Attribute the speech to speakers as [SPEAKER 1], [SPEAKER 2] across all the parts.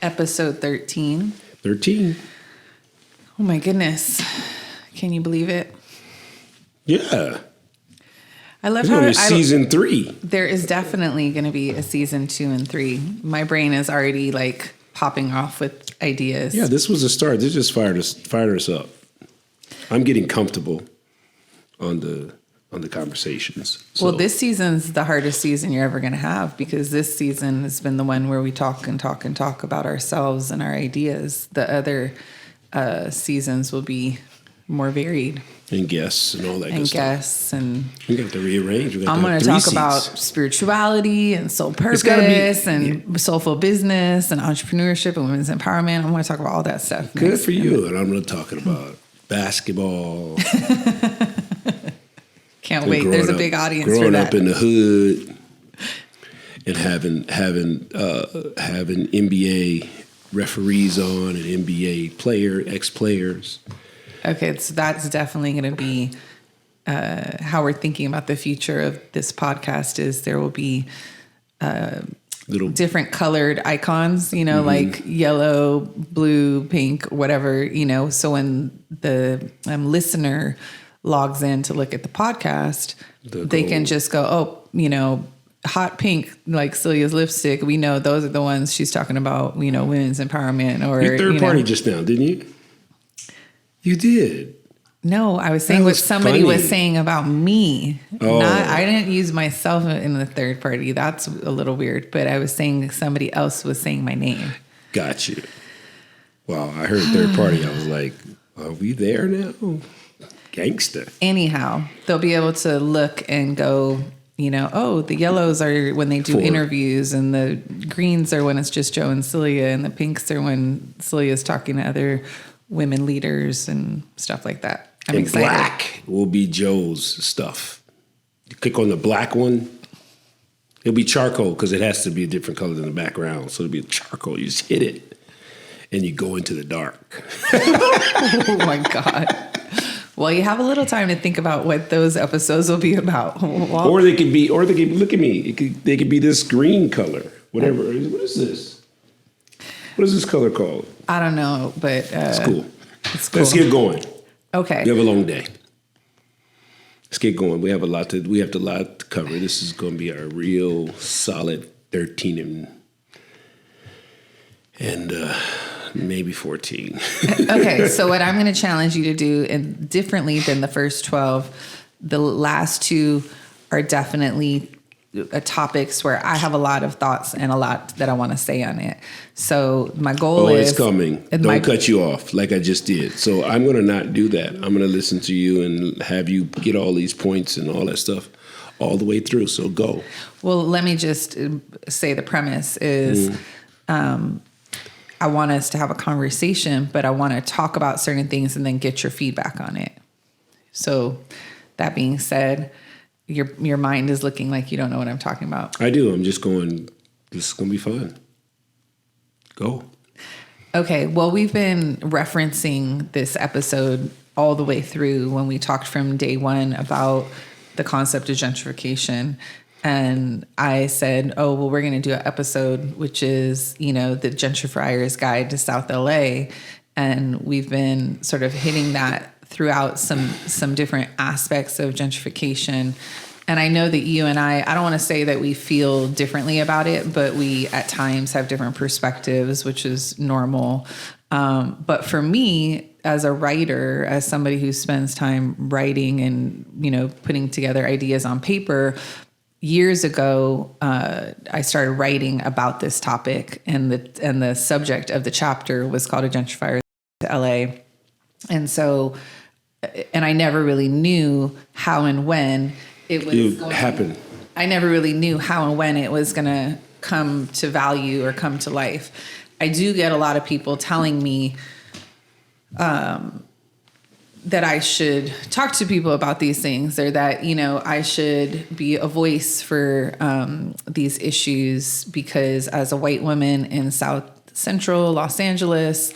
[SPEAKER 1] Episode 13.
[SPEAKER 2] 13.
[SPEAKER 1] Oh my goodness. Can you believe it?
[SPEAKER 2] Yeah.
[SPEAKER 1] I love
[SPEAKER 2] It's
[SPEAKER 1] how
[SPEAKER 2] gonna be season 3.
[SPEAKER 1] There is definitely going to be a season 2 and 3. My brain is already like popping off with ideas.
[SPEAKER 2] Yeah, this was a start. This just fired us up. I'm getting comfortable on the conversations. So.
[SPEAKER 1] Well, this season's the hardest season you're ever going to have because this season has been the one where we talk and talk and talk about ourselves and our ideas. The other seasons will be more varied.
[SPEAKER 2] And guests and all that good stuff.
[SPEAKER 1] And guests and...
[SPEAKER 2] We got to rearrange.
[SPEAKER 1] I'm going to talk about spirituality and soul purpose and soulful business and entrepreneurship and women's empowerment. I'm going to talk about all that stuff.
[SPEAKER 2] Good for you. And I'm going to talk about basketball.
[SPEAKER 1] Can't wait. There's a big audience for that.
[SPEAKER 2] Growing up in the hood and having NBA referees on and NBA ex-players.
[SPEAKER 1] Okay, so that's definitely going to be how we're thinking about the future of this podcast is there will be little different colored icons, like yellow, blue, pink, whatever, so when the listener logs in to look at the podcast, they can just go, hot pink, like Celia's lipstick. We know those are the ones she's talking about, women's empowerment or...
[SPEAKER 2] You third party just now, didn't you? You did.
[SPEAKER 1] No, I was saying what somebody was saying about me.
[SPEAKER 2] Oh.
[SPEAKER 1] I didn't use myself in the third party. That's a little weird. But I was saying somebody else was saying my name.
[SPEAKER 2] Got you. Wow, I heard third party. I was like, are we there now? Gangster.
[SPEAKER 1] Anyhow, they'll be able to look and go, the yellows are when they do interviews and the greens are when it's just Joe and Celia and the pinks are when Celia's talking to other women leaders and stuff like that. I'm excited.
[SPEAKER 2] Black will be Joe's stuff. You click on the black one, it'll be charcoal because it has to be a different color than the background. So it'll be charcoal. You just hit it and you go into the dark.
[SPEAKER 1] Oh my God. Well, you have a little time to think about what those episodes will be about. Well,
[SPEAKER 2] or they could look at me. They could be this green color, whatever. What is this? What is this color called?
[SPEAKER 1] I don't know, but
[SPEAKER 2] it's cool.
[SPEAKER 1] It's cool.
[SPEAKER 2] Let's get going.
[SPEAKER 1] Okay.
[SPEAKER 2] We have a long day. Let's get going. We have a lot to cover. This is going to be our real solid 13 and maybe 14.
[SPEAKER 1] Okay, so what I'm going to challenge you to do, and differently than the first 12, the last 2 are definitely topics where I have a lot of thoughts and a lot that I want to say on it. So my goal is...
[SPEAKER 2] it's coming. Don't cut you off like I just did. So I'm going to not do that. I'm going to listen to you and have you get all these points and all that stuff all the way through. So go.
[SPEAKER 1] Well, let me just say the premise is I want us to have a conversation, but I want to talk about certain things and then get your feedback on it. So that being said... Your mind is looking like you don't know what I'm talking about.
[SPEAKER 2] I do. I'm just going, this is going to be fun. Go.
[SPEAKER 1] Okay. Well, we've been referencing this episode all the way through when we talked from day 1 about the concept of gentrification. And I said, we're going to do an episode, which is, the Gentrifier's Guide to South LA. And we've been sort of hitting that throughout some different aspects of gentrification. And I know that you and I don't want to say that we feel differently about it, but we at times have different perspectives, which is normal. But for me, as a writer, as somebody who spends time writing and, putting together ideas on paper, years ago, I started writing about this topic, and the subject of the chapter was called A Gentrifier to LA. And so, and I never really knew how and when it was going to happen. I never really knew how and when it was going to come to value or come to life. I do get a lot of people telling me that I should talk to people about these things, or that, I should be a voice for these issues because as a white woman in South Central Los Angeles,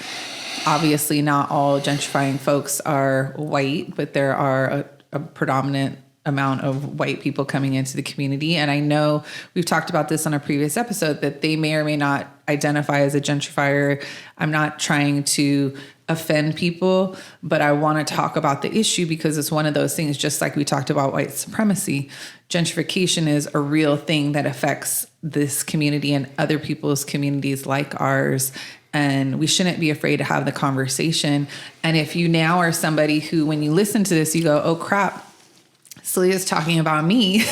[SPEAKER 1] obviously not all gentrifying folks are white, but there are a predominant amount of white people coming into the community. And I know we've talked about this on a previous episode that they may or may not identify as a gentrifier. I'm not trying to offend people, but I want to talk about the issue because it's one of those things, just like we talked about white supremacy. Gentrification is a real thing that affects this community and other people's communities like ours. And we shouldn't be afraid to have the conversation. And if you now are somebody who, when you listen to this, you go, oh crap, Celia's talking about me,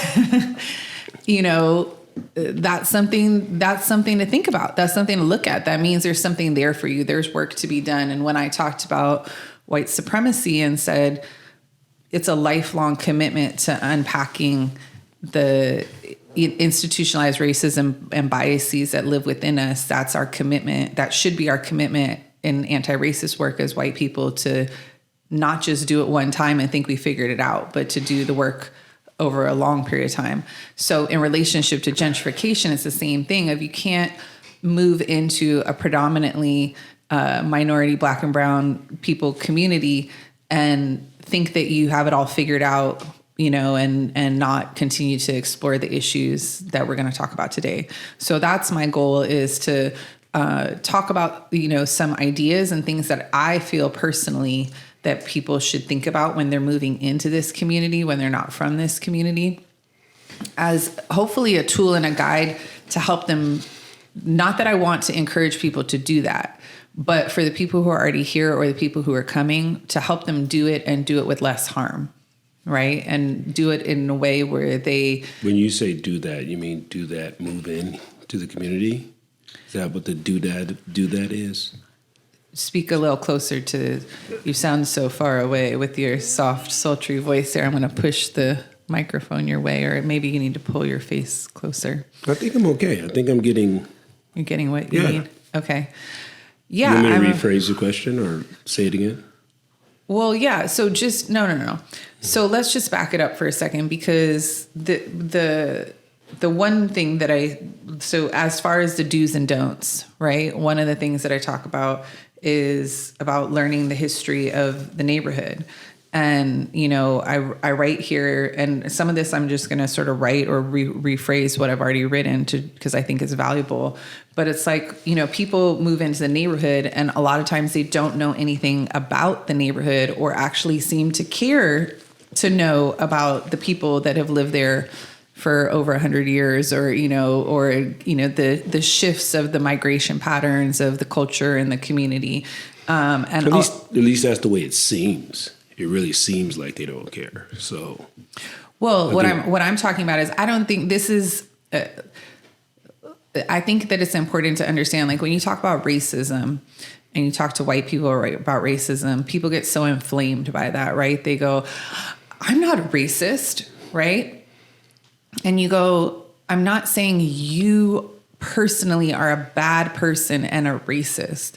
[SPEAKER 1] you know, that's something to think about. That's something to look at. That means there's something there for you. There's work to be done. And when I talked about white supremacy and said it's a lifelong commitment to unpacking the institutionalized racism and biases that live within us, that's our commitment. That should be our commitment in anti-racist work as white people, to not just do it one time and think we figured it out, but to do the work over a long period of time. So in relationship to gentrification, it's the same thing of you can't move into a predominantly minority Black and brown people community and think that you have it all figured out, you know, and not continue to explore the issues that we're going to talk about today. So that's my goal, is to talk about, you know, some ideas and things that I feel personally that people should think about when they're moving into this community, when they're not from this community, as hopefully a tool and a guide to help them. Not that I want to encourage people to do that, but for the people who are already here or the people who are coming, to help them do it and do it with less harm, right? And do it in a way where they...
[SPEAKER 2] When you say do that, you mean do that, move in to the community? Is that what the do that is?
[SPEAKER 1] Speak a little closer to, you sound so far away with your soft, sultry voice there. I'm going to push the microphone your way, or maybe you need to pull your face closer.
[SPEAKER 2] I think I'm okay. I think I'm getting...
[SPEAKER 1] You're getting what you need? Okay. Yeah.
[SPEAKER 2] You want me to rephrase the question or say it again?
[SPEAKER 1] Well, yeah. So just, no. So let's just back it up for a second, because the one thing that so as far as the do's and don'ts, right? One of the things that I talk about is about learning the history of the neighborhood. And, you know, I write here, and some of this I'm just going to sort of write or rephrase what I've already written because I think it's valuable. But it's like, you know, people move into the neighborhood and a lot of times they don't know anything about the neighborhood or actually seem to care to know about the people that have lived there for over 100 years, or the shifts of the migration patterns of the culture and the community. And
[SPEAKER 2] at least that's the way it seems. It really seems like they don't care. So,
[SPEAKER 1] well, what I'm talking about is, I don't think this is. I think that it's important to understand, like when you talk about racism and you talk to white people about racism, people get so inflamed by that, right? They go, "I'm not a racist," right? And you go, "I'm not saying you personally are a bad person and a racist.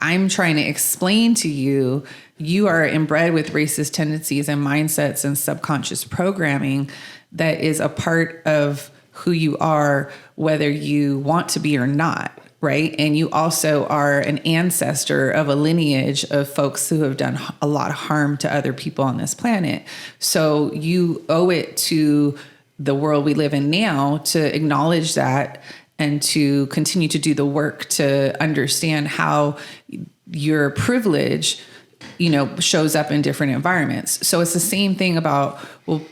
[SPEAKER 1] I'm trying to explain to you, you are inbred with racist tendencies and mindsets and subconscious programming that is a part of who you are, whether you want to be or not, right? And you also are an ancestor of a lineage of folks who have done a lot of harm to other people on this planet. So you owe it to the world we live in now to acknowledge that and to continue to do the work to understand how your privilege, you know, shows up in different environments." So it's the same thing about, well,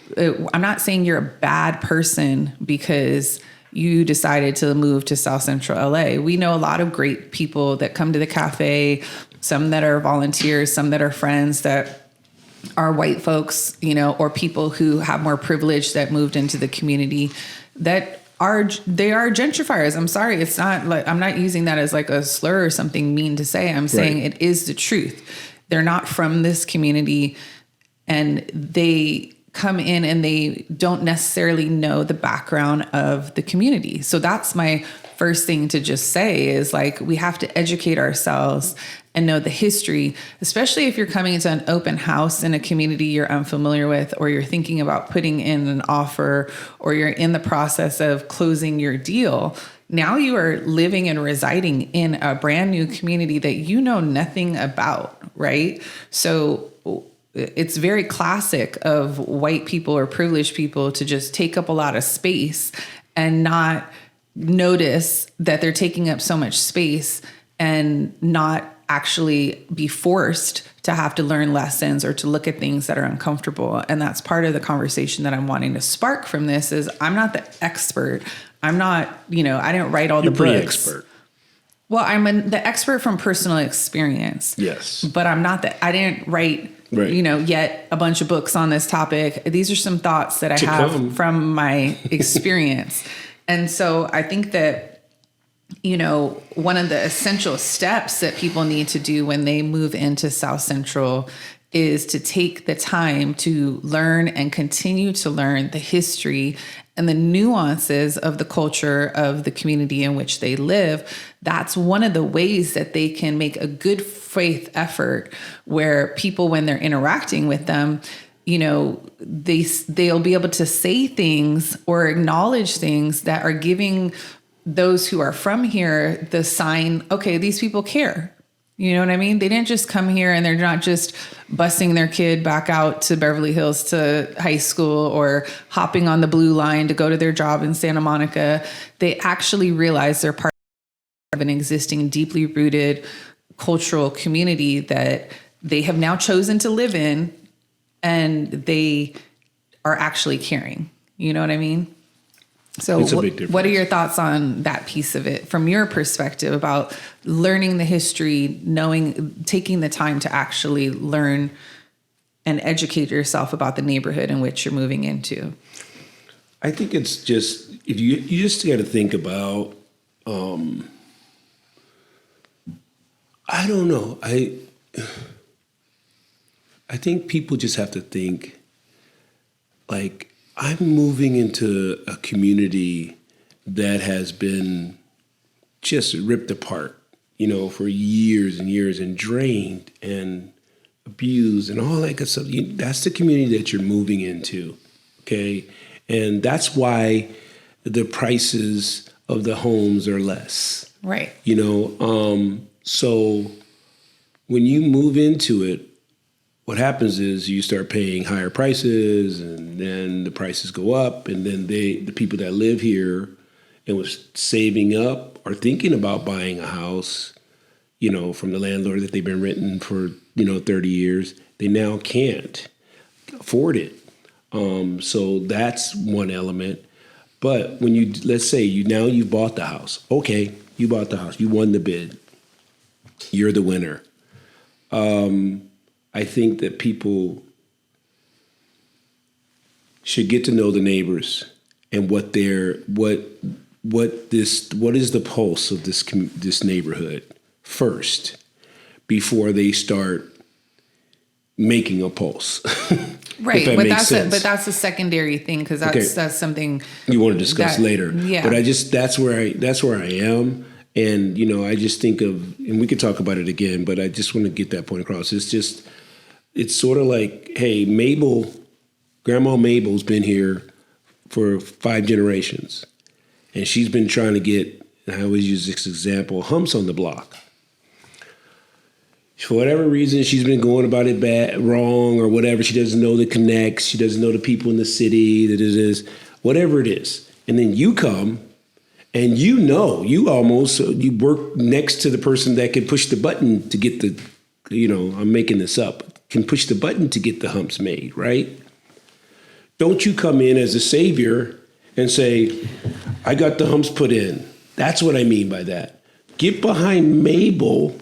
[SPEAKER 1] I'm not saying you're a bad person because you decided to move to South Central LA. We know a lot of great people that come to the cafe, some that are volunteers, some that are friends that are white folks, you know, or people who have more privilege that moved into the community that they are gentrifiers. I'm sorry. It's not like, I'm not using that as like a slur or something mean to say. I'm saying It is the truth. They're not from this community and they come in and they don't necessarily know the background of the community. So that's my first thing to just say is, like, we have to educate ourselves and know the history, especially if you're coming into an open house in a community you're unfamiliar with, or you're thinking about putting in an offer, or you're in the process of closing your deal. Now you are living and residing in a brand new community that you know nothing about, right? So it's very classic of white people or privileged people to just take up a lot of space and not notice that they're taking up so much space and not actually be forced to have to learn lessons or to look at things that are uncomfortable. And that's part of the conversation that I'm wanting to spark from this is I'm not the expert. I'm not, I didn't write all the books.
[SPEAKER 2] You're pretty expert.
[SPEAKER 1] Well, I'm the expert from personal experience.
[SPEAKER 2] Yes.
[SPEAKER 1] But I didn't write, yet a bunch of books on this topic. These are some thoughts that I have from my experience. And so I think that, one of the essential steps that people need to do when they move into South Central is to take the time to learn and continue to learn the history and the nuances of the culture of the community in which they live. That's one of the ways that they can make a good faith effort where people, when they're interacting with them, they'll be able to say things or acknowledge things that are giving those who are from here the sign, okay, these people care. You know what I mean? They didn't just come here and they're not just busing their kid back out to Beverly Hills to high school or hopping on the blue line to go to their job in Santa Monica. They actually realize they're part of an existing, deeply rooted cultural community that they have now chosen to live in, and they are actually caring. You know what I mean? So what are your thoughts on that piece of it from your perspective about learning the history, taking the time to actually learn and educate yourself about the neighborhood in which you're moving into?
[SPEAKER 2] I think it's just, if you just got to think about, I don't know. I think people just have to think like, I'm moving into a community that has been just ripped apart, for years and years, and drained and abused and all that good stuff. That's the community that you're moving into, okay? And that's why the prices of the homes are less.
[SPEAKER 1] Right.
[SPEAKER 2] So when you move into it, what happens is you start paying higher prices, and then the prices go up, and then the people that live here and was saving up or thinking about buying a house, from the landlord that they've been renting for, 30 years, they now can't afford it. So that's one element. But when let's say you bought the house. Okay, you bought the house. You won the bid. You're the winner. I think that people should get to know the neighbors and what is the pulse of this neighborhood first before they start making a pulse.
[SPEAKER 1] Right, but that's a secondary thing because that's something
[SPEAKER 2] you want to discuss later.
[SPEAKER 1] Yeah,
[SPEAKER 2] but that's where I am. And, I just think of, and we could talk about it again, but I just want to get that point across. It's sort of like, hey, Grandma Mabel's been here for 5 generations. And she's been trying to get, and I always use this example, humps on the block. For whatever reason, she's been going about it wrong or whatever. She doesn't know the connects. She doesn't know the people in the city, that it is, whatever it is. And then you come, and you work next to the person that can push the button to get I'm making this up, can push the button to get the humps made, right? Don't you come in as a savior and say, I got the humps put in. That's what I mean by that. Get behind Mabel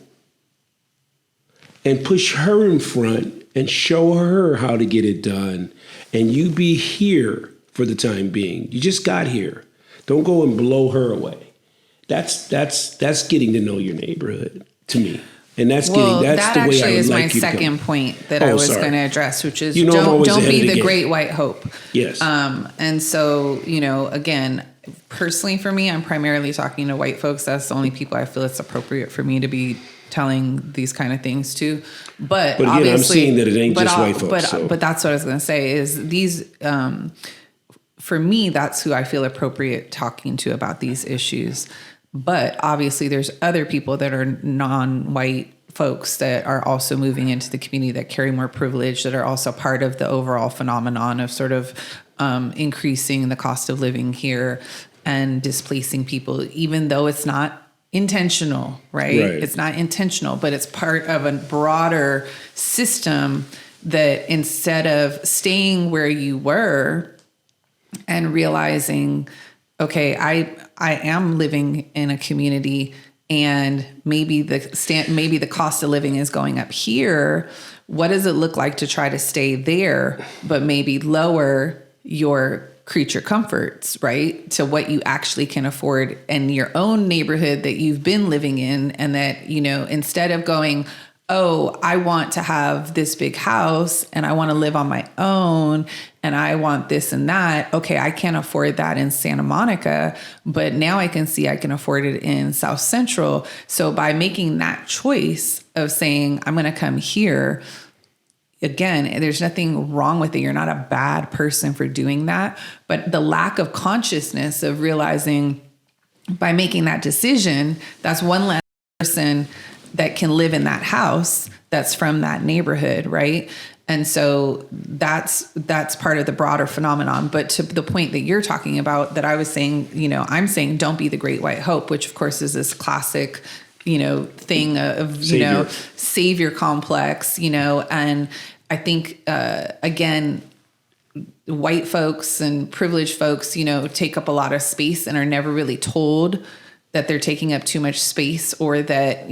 [SPEAKER 2] and push her in front and show her how to get it done. And you be here for the time being. You just got here. Don't go and blow her away. That's getting to know your neighborhood to me. And that's the way I would like you to
[SPEAKER 1] That actually is my second point that I was going to address, which is don't be the great white hope.
[SPEAKER 2] Yes.
[SPEAKER 1] And so, again, personally for me, I'm primarily talking to white folks. That's the only people I feel it's appropriate for me to be telling these kind of things to. But
[SPEAKER 2] again,
[SPEAKER 1] obviously,
[SPEAKER 2] I'm seeing that it ain't just white folks.
[SPEAKER 1] But that's what I was going to say is these, for me, that's who I feel appropriate talking to about these issues. But obviously there's other people that are non-white folks that are also moving into the community that carry more privilege, that are also part of the overall phenomenon of sort of increasing the cost of living here and displacing people, even though it's not intentional, right? It's not intentional, but it's part of a broader system that instead of staying where you were and realizing, okay, I am living in a community and maybe the cost of living is going up here. What does it look like to try to stay there, but maybe lower your creature comforts, right? To what you actually can afford in your own neighborhood that you've been living in. And that, instead of going, oh, I want to have this big house and I want to live on my own and I want this and that. Okay, I can't afford that in Santa Monica, but now I can see I can afford it in South Central. So by making that choice of saying, I'm going to come here, again, there's nothing wrong with it. You're not a bad person for doing that. But the lack of consciousness of realizing by making that decision, that's one less person that can live in that house that's from that neighborhood, right? And so that's part of the broader phenomenon. But to the point that you're talking about, that I was saying, I'm saying don't be the great white hope, which of course is this classic thing of, savior complex, and I think, again, white folks and privileged folks, take up a lot of space and are never really told that they're taking up too much space, or that,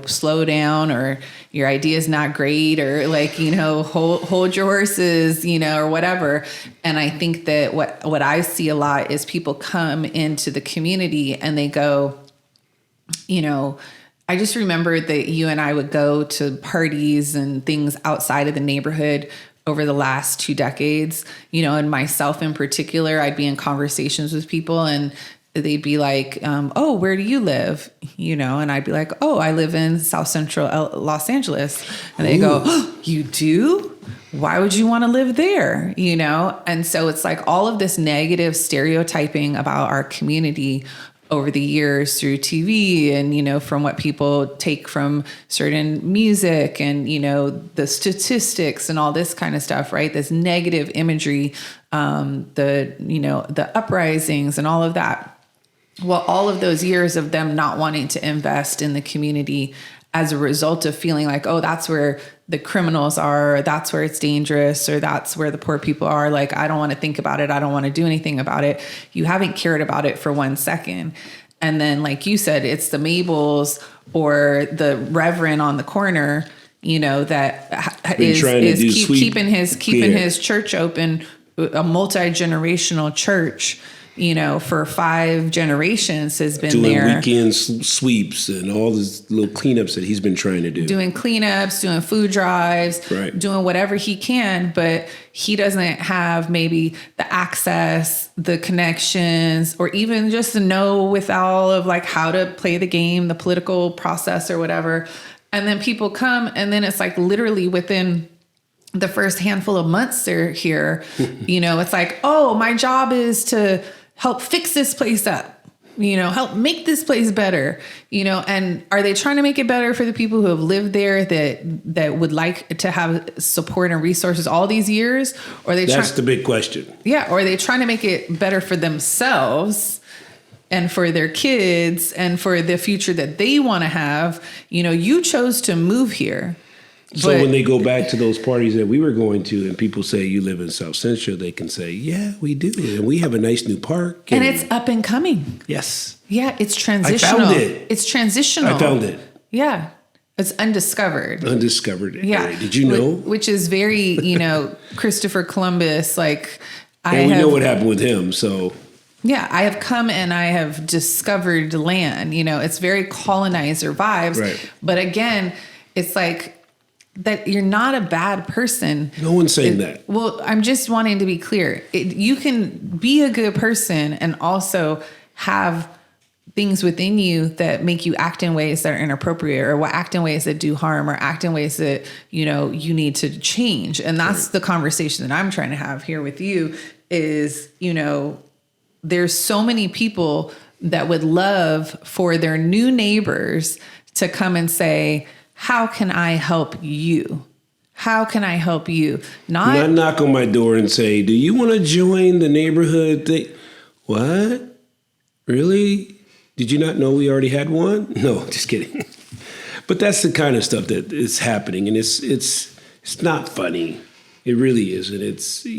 [SPEAKER 1] slow down, or your idea is not great, or hold your horses, or whatever. And I think that what I see a lot is people come into the community and they go, I just remember that you and I would go to parties and things outside of the neighborhood over the last 2 decades, and myself in particular, I'd be in conversations with people and they'd be like, oh, where do you live? And I'd be like, oh, I live in South Central Los Angeles. And they go, oh, you do? Why would you want to live there? And so it's like all of this negative stereotyping about our community over the years through TV and, from what people take from certain music and, the statistics and all this kind of stuff, right? This negative imagery, the uprisings and all of that. Well, all of those years of them not wanting to invest in the community as a result of feeling like, oh, that's where the criminals are, or that's where it's dangerous, or that's where the poor people are. Like, I don't want to think about it. I don't want to do anything about it. You haven't cared about it for 1 second. And then, like you said, it's the Mabels or the Reverend on the corner, that is keeping his church open, a multi-generational church, for 5 generations has been
[SPEAKER 2] doing
[SPEAKER 1] there.
[SPEAKER 2] Weekend sweeps and all these little cleanups that he's been trying to do. Doing
[SPEAKER 1] cleanups, doing food drives,
[SPEAKER 2] right.
[SPEAKER 1] Doing whatever he can, but he doesn't have maybe the access, the connections, or even just to know with all of like how to play the game, the political process or whatever. And then people come and then it's like literally within the first handful of months they're here, it's like, oh, my job is to help fix this place up, help make this place better, and are they trying to make it better for the people who have lived there that would like to have support and resources all these years? Or that's
[SPEAKER 2] the big question.
[SPEAKER 1] Yeah. Or are they trying to make it better for themselves and for their kids and for the future that they want to have? You chose to move here.
[SPEAKER 2] So when they go back to those parties that we were going to and people say you live in South Central, they can say, yeah, we do. And we have a nice new park.
[SPEAKER 1] And it's up and coming.
[SPEAKER 2] Yes.
[SPEAKER 1] Yeah, it's transitional.
[SPEAKER 2] I found it.
[SPEAKER 1] It's transitional.
[SPEAKER 2] I found it.
[SPEAKER 1] Yeah. It's undiscovered.
[SPEAKER 2] Undiscovered.
[SPEAKER 1] Yeah.
[SPEAKER 2] Area. Did you know?
[SPEAKER 1] Which is very, Christopher Columbus, like
[SPEAKER 2] we know what happened with him, so...
[SPEAKER 1] Yeah, I have come and I have discovered land. It's very colonizer vibes.
[SPEAKER 2] Right.
[SPEAKER 1] But again, it's like... that you're not a bad person.
[SPEAKER 2] No one's saying that.
[SPEAKER 1] Well, I'm just wanting to be clear. You can be a good person and also have things within you that make you act in ways that are inappropriate, or act in ways that do harm, or act in ways that, you need to change. And that's right. The conversation that I'm trying to have here with you is, there's so many people that would love for their new neighbors to come and say, how can I help you? How can I help you? Not
[SPEAKER 2] knock on my door and say, do you want to join the neighborhood thing? What? Really? Did you not know we already had one? No, just kidding. But that's the kind of stuff that is happening, and it's not funny. It really isn't. It's, that's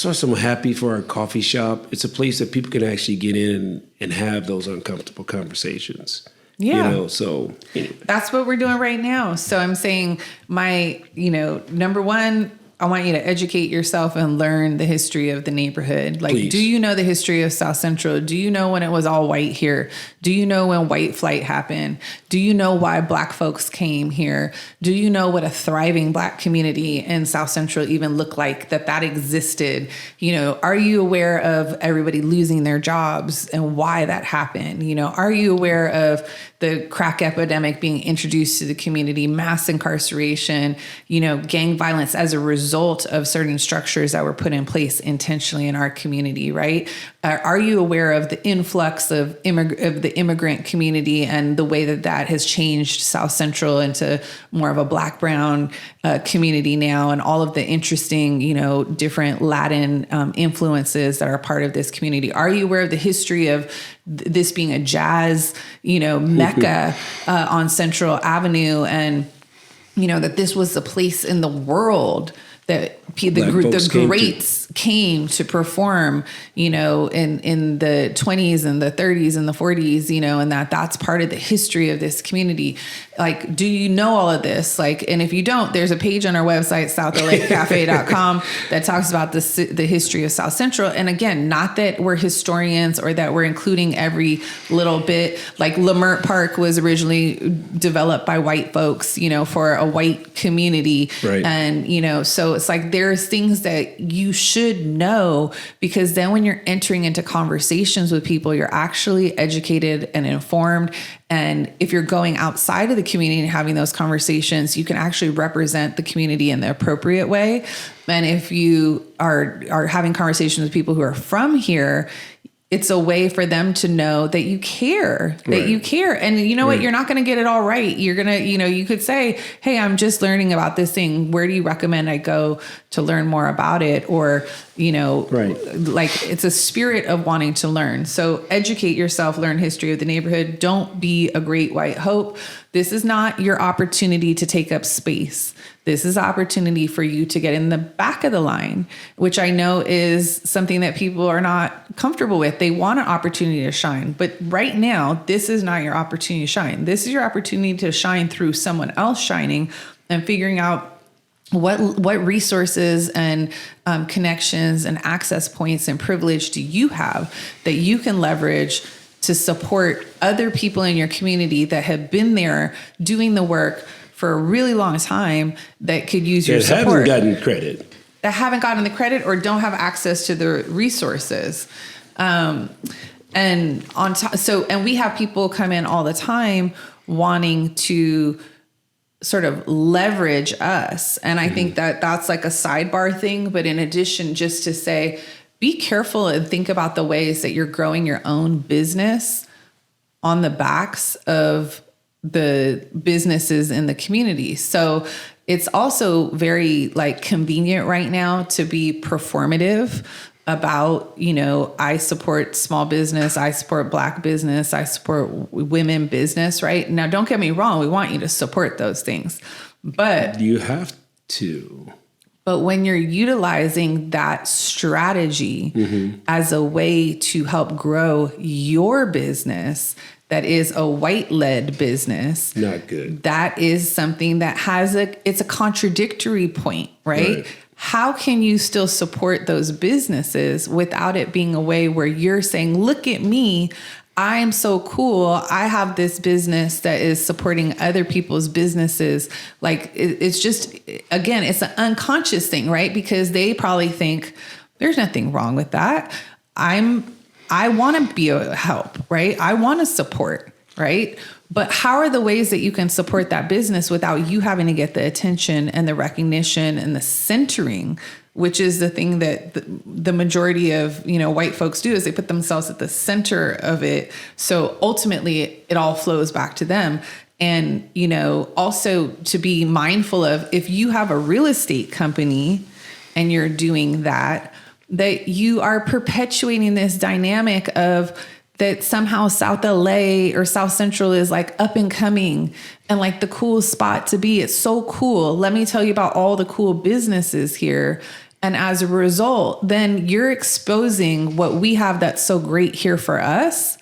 [SPEAKER 2] why I'm happy for our coffee shop. It's a place that people can actually get in and have those uncomfortable conversations.
[SPEAKER 1] Yeah.
[SPEAKER 2] So anyway.
[SPEAKER 1] That's what we're doing right now. So I'm saying number one, I want you to educate yourself and learn the history of the neighborhood. Like,
[SPEAKER 2] Please.
[SPEAKER 1] Do you know the history of South Central? Do you know when it was all white here? Do you know when white flight happened? Do you know why Black folks came here? Do you know what a thriving Black community in South Central even looked like, that existed? Are you aware of everybody losing their jobs and why that happened? Are you aware of the crack epidemic being introduced to the community, mass incarceration, gang violence as a result of certain structures that were put in place intentionally in our community, right? Are you aware of the influx of the immigrant community and the way that has changed South Central into more of a Black-brown community now, and all of the interesting, different Latin influences that are part of this community? Are you aware of the history of this being a jazz, mecca on Central Avenue, and that this was the place in the world that the greats came to perform, in the 20s and the 30s and the 40s, and that's part of the history of this community. Like, do you know all of this? Like, and if you don't, there's a page on our website, southlacafe.com, that talks about the history of South Central. And again, not that we're historians or that we're including every little bit. Like, Lamert Park was originally developed by white folks, for a white community.
[SPEAKER 2] Right.
[SPEAKER 1] And, so it's like, there's things that you should know, because then when you're entering into conversations with people, you're actually educated and informed. And if you're going outside of the community and having those conversations, you can actually represent the community in the appropriate way. And if you are having conversations with people who are from here, it's a way for them to know that you care, that you care. And you know what? You're not going to get it all right. You're going to, you could say, hey, I'm just learning about this thing. Where do you recommend I go to learn more about it? Or, like, it's a spirit of wanting to learn. So educate yourself, learn history of the neighborhood. Don't be a great white hope. This is not your opportunity to take up space. This is an opportunity for you to get in the back of the line, which I know is something that people are not comfortable with. They want an opportunity to shine. But right now, this is not your opportunity to shine. This is your opportunity to shine through someone else shining and figuring out what resources and connections and access points and privilege do you have that you can leverage to support other people in your community that have been there doing the work for a really long time, that could use your support.
[SPEAKER 2] That haven't gotten the credit or don't have access to the resources. And we have people come in all the time wanting to sort of leverage us. And I think that that's like a sidebar thing. But in addition, just to say, be careful and think about the ways that you're growing your own business on the backs of the businesses in the community. So it's also very convenient right now to be performative about, I support small business, I support Black business, I support women business, right? Now, don't get me wrong. We want you to support those things, but you have to.
[SPEAKER 1] But when you're utilizing that strategy as a way to help grow your business, that is a white-led business.
[SPEAKER 2] Not good.
[SPEAKER 1] That is something that it's a contradictory point, right? How can you still support those businesses without it being a way where you're saying, look at me, I am so cool. I have this business that is supporting other people's businesses. Like, it's just, again, it's an unconscious thing, right? Because they probably think there's nothing wrong with that. I want to be a help, right? I want to support, right? But how are the ways that you can support that business without you having to get the attention and the recognition and the centering which is the thing that the majority of, white folks do, is they put themselves at the center of it. So ultimately it all flows back to them. And, also to be mindful of, if you have a real estate company and you're doing that you are perpetuating this dynamic of that somehow South LA or South Central is like up and coming and like the cool spot to be. It's so cool. Let me tell you about all the cool businesses here. And as a result, then you're exposing what we have that's so great here for us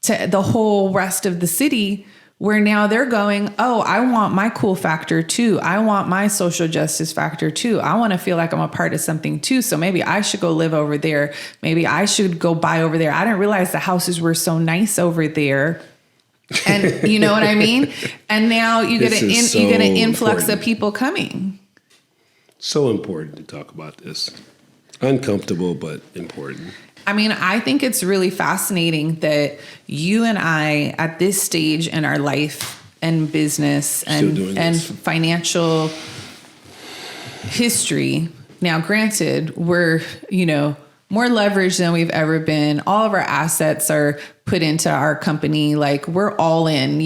[SPEAKER 1] to the whole rest of the city, where now they're going, oh, I want my cool factor too. I want my social justice factor too. I want to feel like I'm a part of something too. So maybe I should go live over there. Maybe I should go buy over there. I didn't realize the houses were so nice over there. And you know what I mean? And now you get an influx of people coming.
[SPEAKER 2] So important to talk about this. Uncomfortable, but important.
[SPEAKER 1] I mean, I think it's really fascinating that you and I, at this stage in our life and business and financial history, now granted, we're, more leveraged than we've ever been. All of our assets are put into our company. Like, we're all in,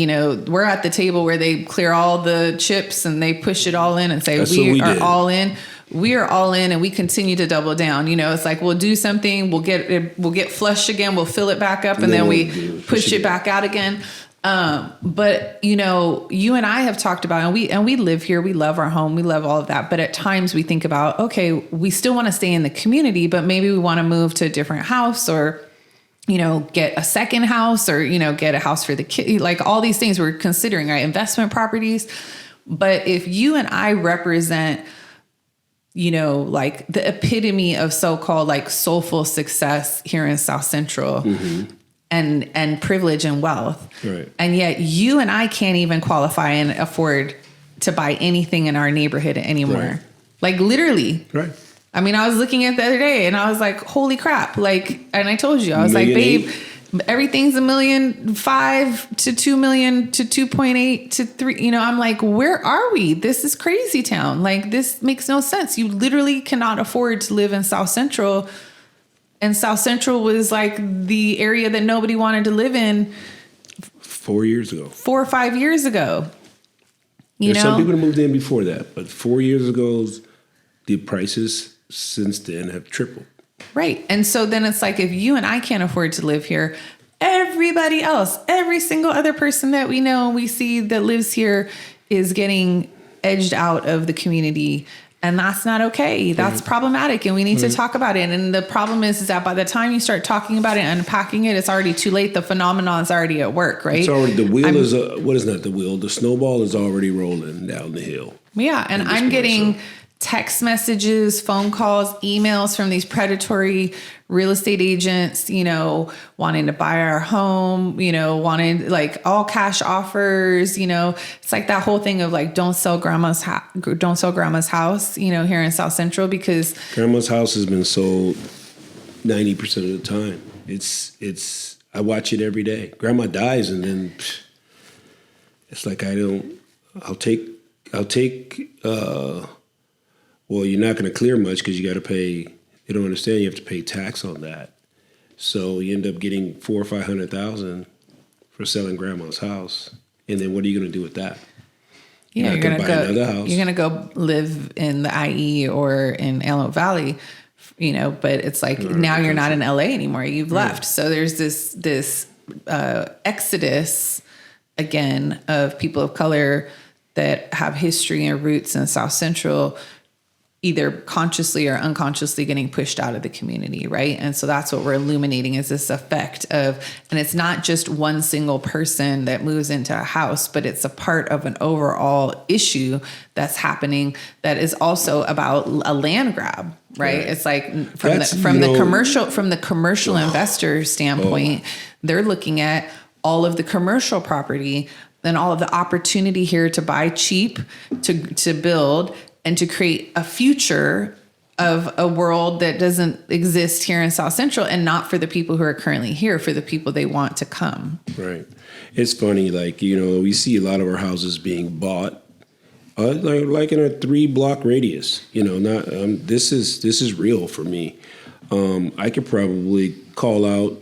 [SPEAKER 1] we're at the table where they clear all the chips and they push it all in and say, we are all in. We are all in, and we continue to double down. It's like, we'll do something, we'll get flush again, we'll fill it back up, and then we push it back out again. But you and I have talked about, and we live here, we love our home, we love all of that. But at times we think about, okay, we still want to stay in the community, but maybe we want to move to a different house, or get a second house, or get a house for the kid. Like, all these things we're considering, right? Investment properties. But if you and I represent, like the epitome of so-called like soulful success here in South Central, and privilege and wealth.
[SPEAKER 2] Right.
[SPEAKER 1] And yet you and I can't even qualify and afford to buy anything in our neighborhood anymore.
[SPEAKER 2] Right.
[SPEAKER 1] Like, literally.
[SPEAKER 2] Right.
[SPEAKER 1] I mean, I was looking at the other day and I was like, holy crap. Like, and I told you, I was like, babe, everything's $1.5 million to $2 million to 2.8 to 3. I'm like, where are we? This is crazy town. Like, this makes no sense. You literally cannot afford to live in South Central. And South Central was like the area that nobody wanted to live in
[SPEAKER 2] 4 years ago,
[SPEAKER 1] 4 or 5 years ago.
[SPEAKER 2] There's some people that moved in before that, but 4 years ago, the prices since then have tripled.
[SPEAKER 1] Right. And so then it's like, if you and I can't afford to live here, everybody else, every single other person that we know and we see that lives here is getting edged out of the community. And that's not okay. That's problematic. And we need to talk about it. And the problem is that by the time you start talking about it and unpacking it, it's already too late. The phenomenon is already at work, right?
[SPEAKER 2] It's already, the snowball is already rolling down the hill.
[SPEAKER 1] Yeah. And I'm getting text messages, phone calls, emails from these predatory real estate agents, wanting to buy our home, wanting like all cash offers, it's like that whole thing of like, don't sell grandma's house, here in South Central, because
[SPEAKER 2] grandma's house has been sold 90% of the time. It's, I watch it every day. Grandma dies and then it's like, I'll take, well, you're not going to clear much because you got to pay. You don't understand. You have to pay tax on that, so you end up getting $400,000 or $500,000 for selling grandma's house. And then what are you going to do with that?
[SPEAKER 1] Yeah, you're going to buy another house. You're going to go live in the IE or in Antelope Valley, But it's like now you're not in LA anymore. You've left. So there's this exodus again of people of color that have history and roots in South Central, either consciously or unconsciously getting pushed out of the community, right? And so that's what we're illuminating, is this effect of, and it's not just one single person that moves into a house, but it's a part of an overall issue that's happening that is also about a land grab, right? It's like from the commercial investor standpoint, they're looking at all of the commercial property and all of the opportunity here to buy cheap, to build, and to create a future of a world that doesn't exist here in South Central, and not for the people who are currently here, for the people they want to come.
[SPEAKER 2] Right. It's funny, like, we see a lot of our houses being bought like in a 3-block radius. Not this is real for me. I could probably call out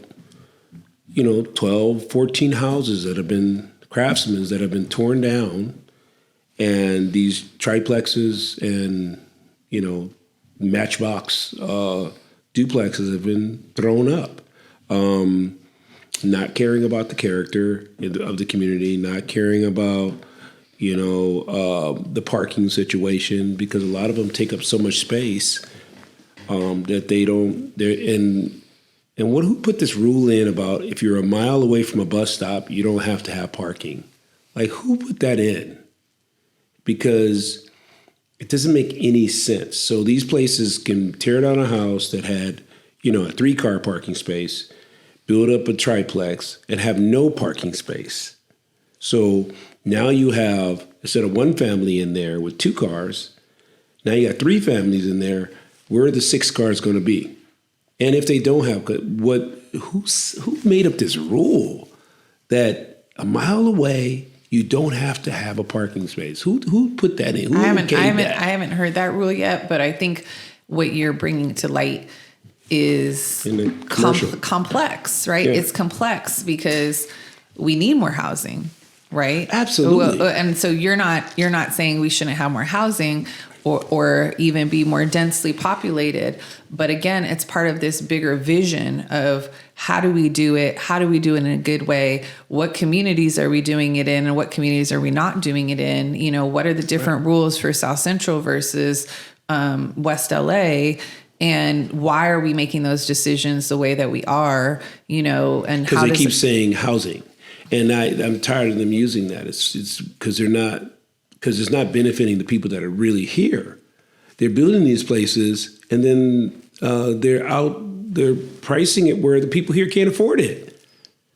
[SPEAKER 2] 12, 14 houses that have been craftsmen that have been torn down, and these triplexes and matchbox duplexes have been thrown up. Not caring about the character of the community, not caring about the parking situation, because a lot of them take up so much space that they don't. And who put this rule in about if you're a mile away from a bus stop, you don't have to have parking? Like, who put that in? Because it doesn't make any sense. So these places can tear down a house that had, a 3-car parking space, build up a triplex, and have no parking space. So now you have, instead of one family in there with 2 cars, now you got 3 families in there. Where are the 6 cars going to be? And if they don't have, who made up this rule that a mile away you don't have to have a parking space? Who put that in?
[SPEAKER 1] I haven't heard that rule yet, but I think what you're bringing to light is complex, right? Yeah. It's complex because we need more housing, right?
[SPEAKER 2] Absolutely.
[SPEAKER 1] And so you're not saying we shouldn't have more housing or even be more densely populated. But again, it's part of this bigger vision of how do we do it? How do we do it in a good way? What communities are we doing it in, and what communities are we not doing it in? What are the different rules for South Central versus West LA? And why are we making those decisions the way that we are? And
[SPEAKER 2] because they keep saying housing, and I'm tired of them using that. It's because it's not benefiting the people that are really here. They're building these places, and then they're pricing it where the people here can't afford it.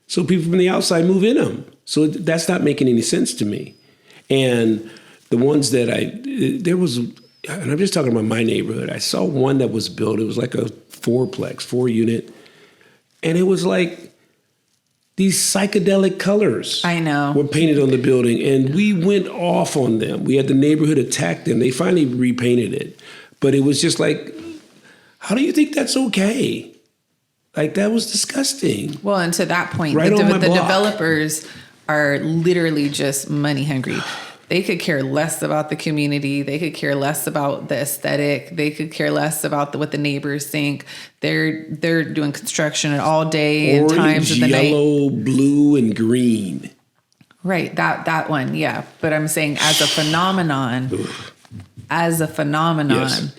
[SPEAKER 2] So people from the outside move in them. So that's not making any sense to me. And the ones that and I'm just talking about my neighborhood. I saw one that was built. It was like a 4-unit, and it was like these psychedelic colors.
[SPEAKER 1] I know.
[SPEAKER 2] Were painted on the building, and we went off on them. We had the neighborhood attack them. They finally repainted it, but it was just like, how do you think that's okay? Like, that was disgusting.
[SPEAKER 1] Well, and to that point,
[SPEAKER 2] right
[SPEAKER 1] the
[SPEAKER 2] block.
[SPEAKER 1] Developers are literally just money hungry. They could care less about the community. They could care less about the aesthetic. They could care less about what the neighbors think. They're doing construction all day and times of the night.
[SPEAKER 2] Yellow, blue, and green.
[SPEAKER 1] Right, that one, yeah. But I'm saying as a phenomenon,
[SPEAKER 2] Yes.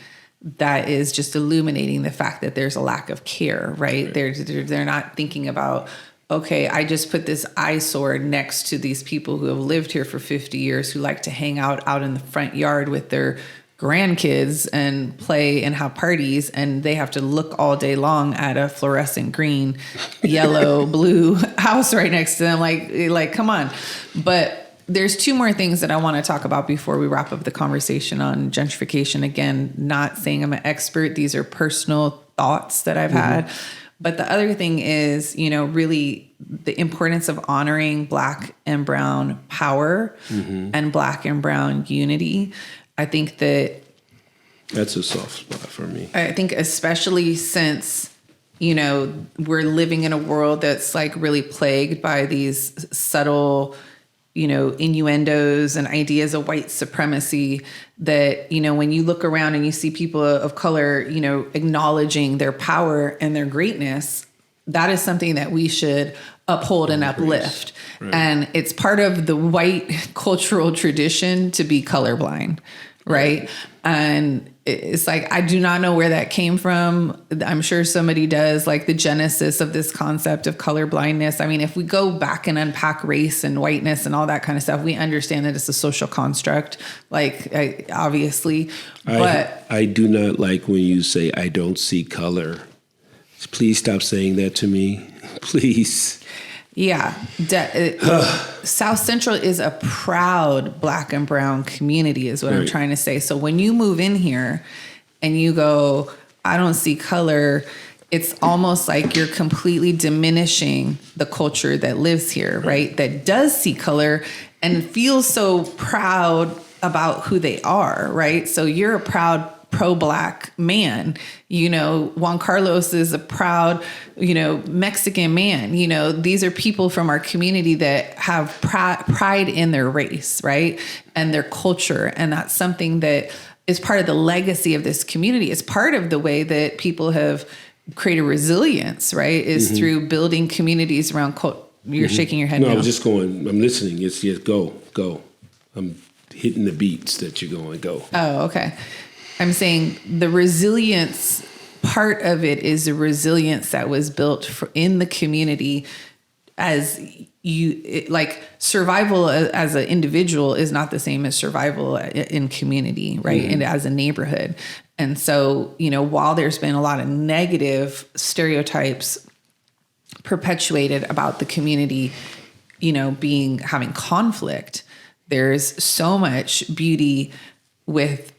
[SPEAKER 1] that is just illuminating the fact that there's a lack of care, right? They're not thinking about, okay, I just put this eyesore next to these people who have lived here for 50 years, who like to hang out in the front yard with their grandkids and play and have parties, and they have to look all day long at a fluorescent green, yellow, blue house right next to them. Like, come on. But there's 2 more things that I want to talk about before we wrap up the conversation on gentrification. Again, not saying I'm an expert. These are personal thoughts that I've had. But the other thing is, really the importance of honoring Black and Brown power and Black and Brown unity. I think
[SPEAKER 2] that's a soft spot for me.
[SPEAKER 1] I think especially since, we're living in a world that's like really plagued by these subtle, innuendos and ideas of white supremacy that, when you look around and you see people of color, acknowledging their power and their greatness, that is something that we should uphold and uplift. Right. And it's part of the white cultural tradition to be colorblind. Right. And it's like, I do not know where that came from. I'm sure somebody does, like the genesis of this concept of colorblindness. I mean, if we go back and unpack race and whiteness and all that kind of stuff, we understand that it's a social construct, obviously. But
[SPEAKER 2] I do not like when you say, I don't see color. Please stop saying that to me. Please.
[SPEAKER 1] Yeah. South Central is a proud Black and Brown community is what I'm trying to say. So when you move in here and you go, I don't see color, it's almost like you're completely diminishing the culture that lives here, right? That does see color and feels so proud about who they are, right? So you're a proud pro-Black man. Juan Carlos is a proud, Mexican man. These are people from our community that have pride in their race, right? And their culture. And that's something that is part of the legacy of this community. It's part of the way that people have created resilience, right? Is through building communities around You're shaking your head
[SPEAKER 2] no,
[SPEAKER 1] now.
[SPEAKER 2] I was just going, I'm listening. It's just go. I'm hitting the beats that you're going, go.
[SPEAKER 1] Oh, okay. I'm saying the resilience part of it is a resilience that was built in the community as survival as an individual is not the same as survival in community, right? And as a neighborhood. And so, while there's been a lot of negative stereotypes perpetuated about the community, having conflict, there's so much beauty with,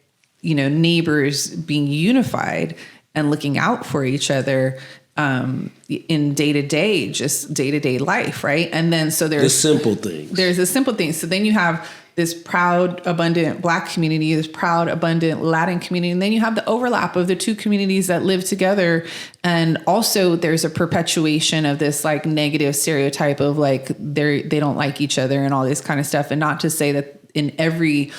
[SPEAKER 1] neighbors being unified and looking out for each other in day-to-day life, right? And then so there's
[SPEAKER 2] the simple things.
[SPEAKER 1] There's the simple things. So then you have this proud, abundant Black community, this proud, abundant Latin community, and then you have the overlap of the two communities that live together. And also there's a perpetuation of this negative stereotype of they don't like each other and all this kind of stuff. And not to say that in every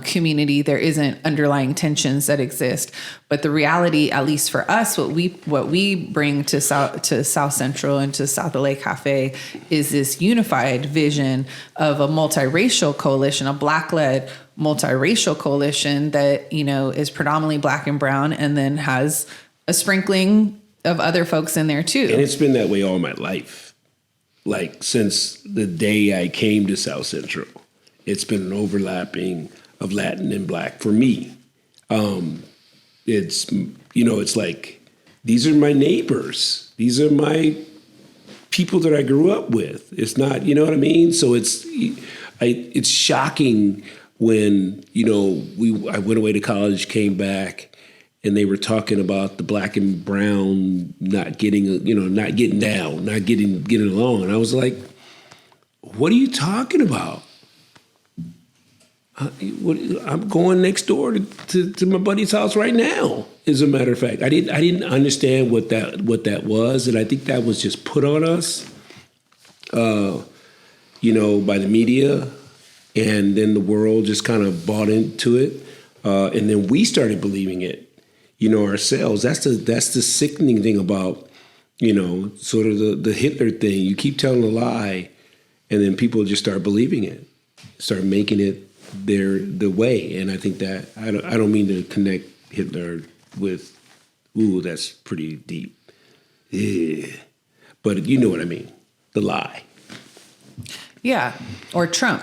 [SPEAKER 1] community there isn't underlying tensions that exist, but the reality, at least for us, what we bring to South Central and to South LA Cafe is this unified vision of a multiracial coalition, a Black-led multiracial coalition that is predominantly Black and brown, and then has a sprinkling of other folks in there too.
[SPEAKER 2] And it's been that way all my life, since the day I came to South Central. It's been an overlapping of Latin and Black for me. It's these are my neighbors. These are my people that I grew up with. It's not, you know what I mean? So it's shocking when, I went away to college, came back, and they were talking about the Black and brown not getting down, not getting along. And I was like, what are you talking about? I'm going next door to my buddy's house right now. As a matter of fact, I didn't understand what that was, and I think that was just put on us, by the media, and then the world just kind of bought into it, and then we started believing it, ourselves. That's the sickening thing about, sort of the Hitler thing. You keep telling a lie, and then people just start believing it, start making it the way. And I think that I don't mean to connect Hitler with, that's pretty deep. Yeah. But you know what I mean. The lie.
[SPEAKER 1] Yeah. Or Trump.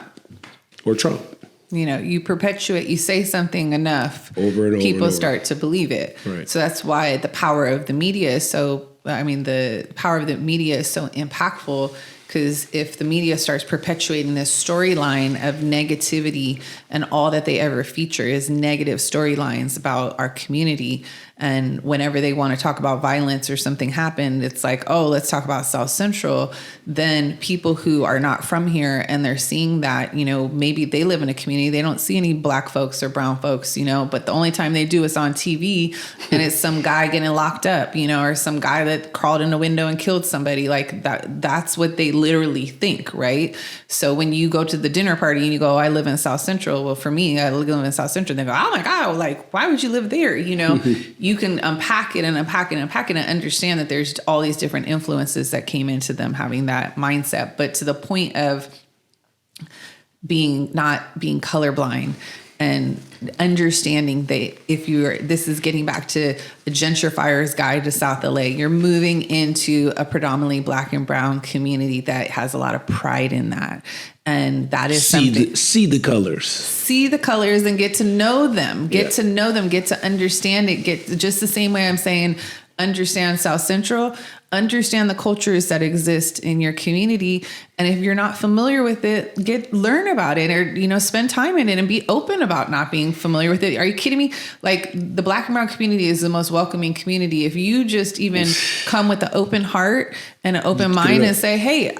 [SPEAKER 1] You perpetuate, you say something enough,
[SPEAKER 2] over and over,
[SPEAKER 1] people start to believe it.
[SPEAKER 2] Right.
[SPEAKER 1] So that's why the power of the media is so impactful. Because if the media starts perpetuating this storyline of negativity, and all that they ever feature is negative storylines about our community, and whenever they want to talk about violence or something happened, it's like, oh, let's talk about South Central, then people who are not from here and they're seeing that, maybe they live in a community, they don't see any Black folks or brown folks, but the only time they do is on TV, and it's some guy getting locked up, or some guy that crawled in a window and killed somebody. That's what they literally think, right? So when you go to the dinner party and you go, I live in South Central. Well, for me, I live in South Central. They go, oh my God, why would you live there? You can unpack it and understand that there's all these different influences that came into them having that mindset. But to the point of not being colorblind and understanding that this is getting back to the gentrifier's guide to South LA, you're moving into a predominantly Black and brown community that has a lot of pride in that. And that is something.
[SPEAKER 2] See the colors.
[SPEAKER 1] See the colors and get to know them. Get to know them. Get to understand it. Get just the same way I'm saying, understand South Central. understand the cultures that exist in your community. And if you're not familiar with it, learn about it, or, spend time in it and be open about not being familiar with it. Are you kidding me? Like, the Black and brown community is the most welcoming community. If you just even come with an open heart and an open mind and say, hey,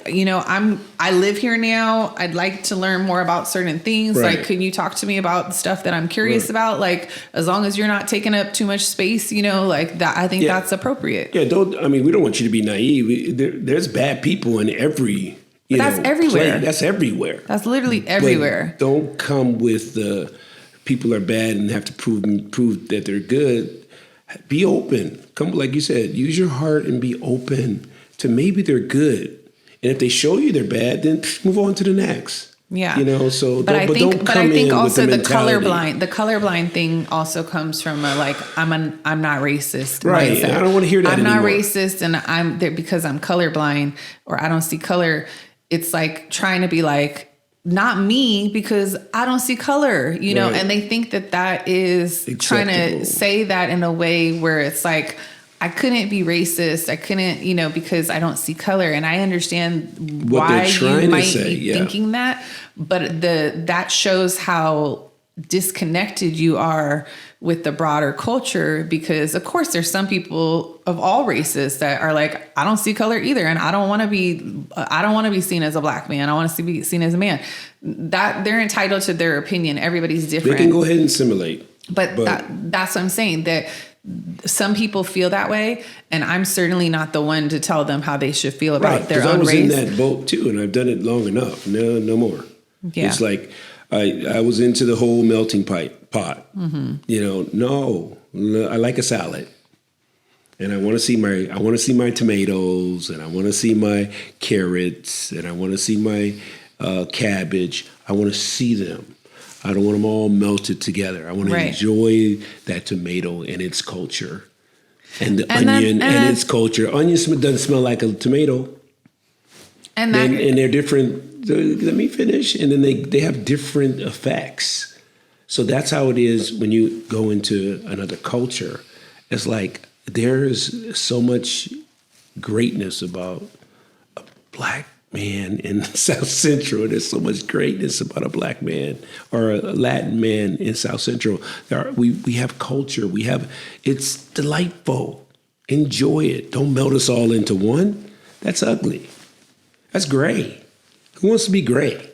[SPEAKER 1] I live here now. I'd like to learn more about certain things.
[SPEAKER 2] Right.
[SPEAKER 1] Like, can you talk to me about the stuff that I'm curious about? Like, as long as you're not taking up too much space, like that, I think that's appropriate.
[SPEAKER 2] Yeah. We don't want you to be naive. There's bad people in every,
[SPEAKER 1] that's everywhere.
[SPEAKER 2] That's everywhere.
[SPEAKER 1] That's literally everywhere.
[SPEAKER 2] But don't come with the people are bad and have to prove that they're good. Be open. Come, like you said, use your heart and be open to maybe they're good. And if they show you they're bad, then don't move on to the next.
[SPEAKER 1] Yeah.
[SPEAKER 2] But I think
[SPEAKER 1] also the colorblind thing also comes from I'm not racist.
[SPEAKER 2] Right.
[SPEAKER 1] Mindset.
[SPEAKER 2] I don't want to hear that
[SPEAKER 1] I'm
[SPEAKER 2] anymore.
[SPEAKER 1] not racist and I'm there because I'm colorblind or I don't see color. It's like trying to be like, not me because I don't see color,
[SPEAKER 2] Right.
[SPEAKER 1] and they think that is
[SPEAKER 2] acceptable.
[SPEAKER 1] Trying to say that in a way where it's like, I couldn't be racist. I couldn't, because I don't see color. And I understand
[SPEAKER 2] What
[SPEAKER 1] why
[SPEAKER 2] they're trying
[SPEAKER 1] you
[SPEAKER 2] to
[SPEAKER 1] might
[SPEAKER 2] say,
[SPEAKER 1] be thinking that, but that shows how disconnected you are with the broader culture, because of course there's some people of all races that are like, I don't see color either. And I don't want to be seen as a Black man. I want to be seen as a man. That they're entitled to their opinion. Everybody's different.
[SPEAKER 2] They can go ahead and simulate.
[SPEAKER 1] But that's what I'm saying, that some people feel that way, and I'm certainly not the one to tell them how they should feel about their own race.
[SPEAKER 2] I was in that boat too, and I've done it long enough. No more.
[SPEAKER 1] Yeah.
[SPEAKER 2] It's like I was into the whole melting pot.
[SPEAKER 1] Mm-hmm.
[SPEAKER 2] No, I like a salad, and I want to see my tomatoes, and I want to see my carrots, and I want to see my cabbage. I want to see them. I don't want them all melted together. I want to enjoy that tomato and its culture, and the onion and its culture. Onion doesn't smell like a tomato, and they're different. Let me finish. And then they have different effects. So that's how it is when you go into another culture. It's like there's so much greatness about a Black man in South Central. There's so much greatness about a Black man or a Latin man in South Central. We have culture. It's delightful. Enjoy it. Don't melt us all into one. That's ugly. That's gray. Who wants to be gray?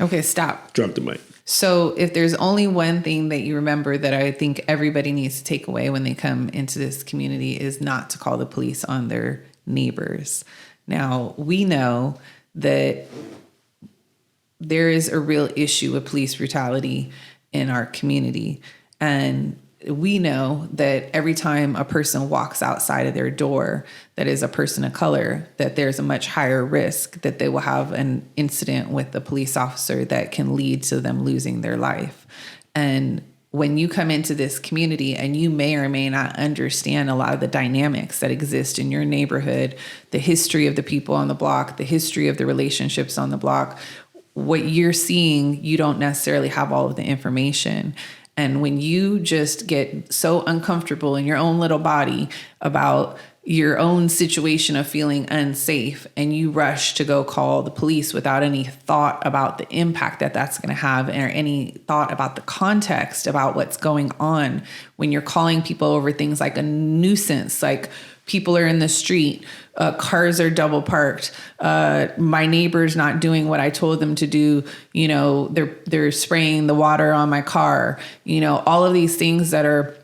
[SPEAKER 1] Okay, stop.
[SPEAKER 2] Drop the mic.
[SPEAKER 1] So if there's only one thing that you remember that I think everybody needs to take away when they come into this community is not to call the police on their neighbors. Now, we know that there is a real issue with police brutality in our community. And we know that every time a person walks outside of their door that is a person of color, that there's a much higher risk that they will have an incident with a police officer that can lead to them losing their life. And when you come into this community and you may or may not understand a lot of the dynamics that exist in your neighborhood, the history of the people on the block, the history of the relationships on the block, what you're seeing, you don't necessarily have all of the information. And when you just get so uncomfortable in your own little body about your own situation of feeling unsafe and you rush to go call the police without any thought about the impact that that's going to have or any thought about the context about what's going on, when you're calling people over things like a nuisance, like people are in the street, cars are double parked, my neighbor's not doing what I told them to do, they're spraying the water on my car, all of these things that are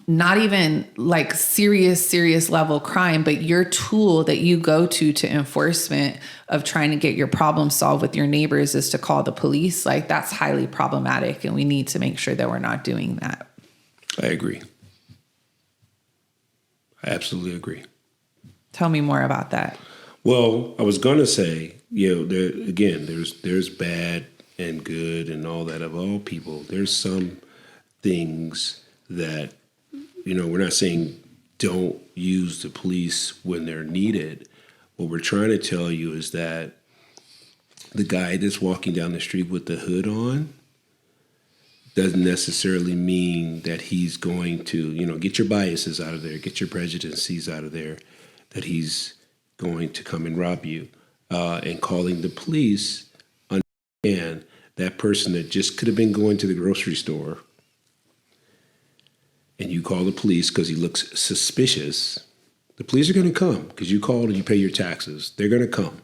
[SPEAKER 1] not even like serious level crime, but your tool that you go to enforcement of trying to get your problem solved with your neighbors is to call the police. Like, that's highly problematic, and we need to make sure that we're not doing that.
[SPEAKER 2] I agree. I absolutely agree.
[SPEAKER 1] Tell me more about that.
[SPEAKER 2] Well, I was going to say, there's bad and good and all that of all people. There's some things that, we're not saying don't use the police when they're needed. What we're trying to tell you is that the guy that's walking down the street with the hood on doesn't necessarily mean that he's going to, get your biases out of there, get your prejudices out of there. that he's going to come and rob you. And calling the police, understand that person that just could have been going to the grocery store, and you call the police because he looks suspicious, the police are going to come because you called and you pay your taxes. They're going to come,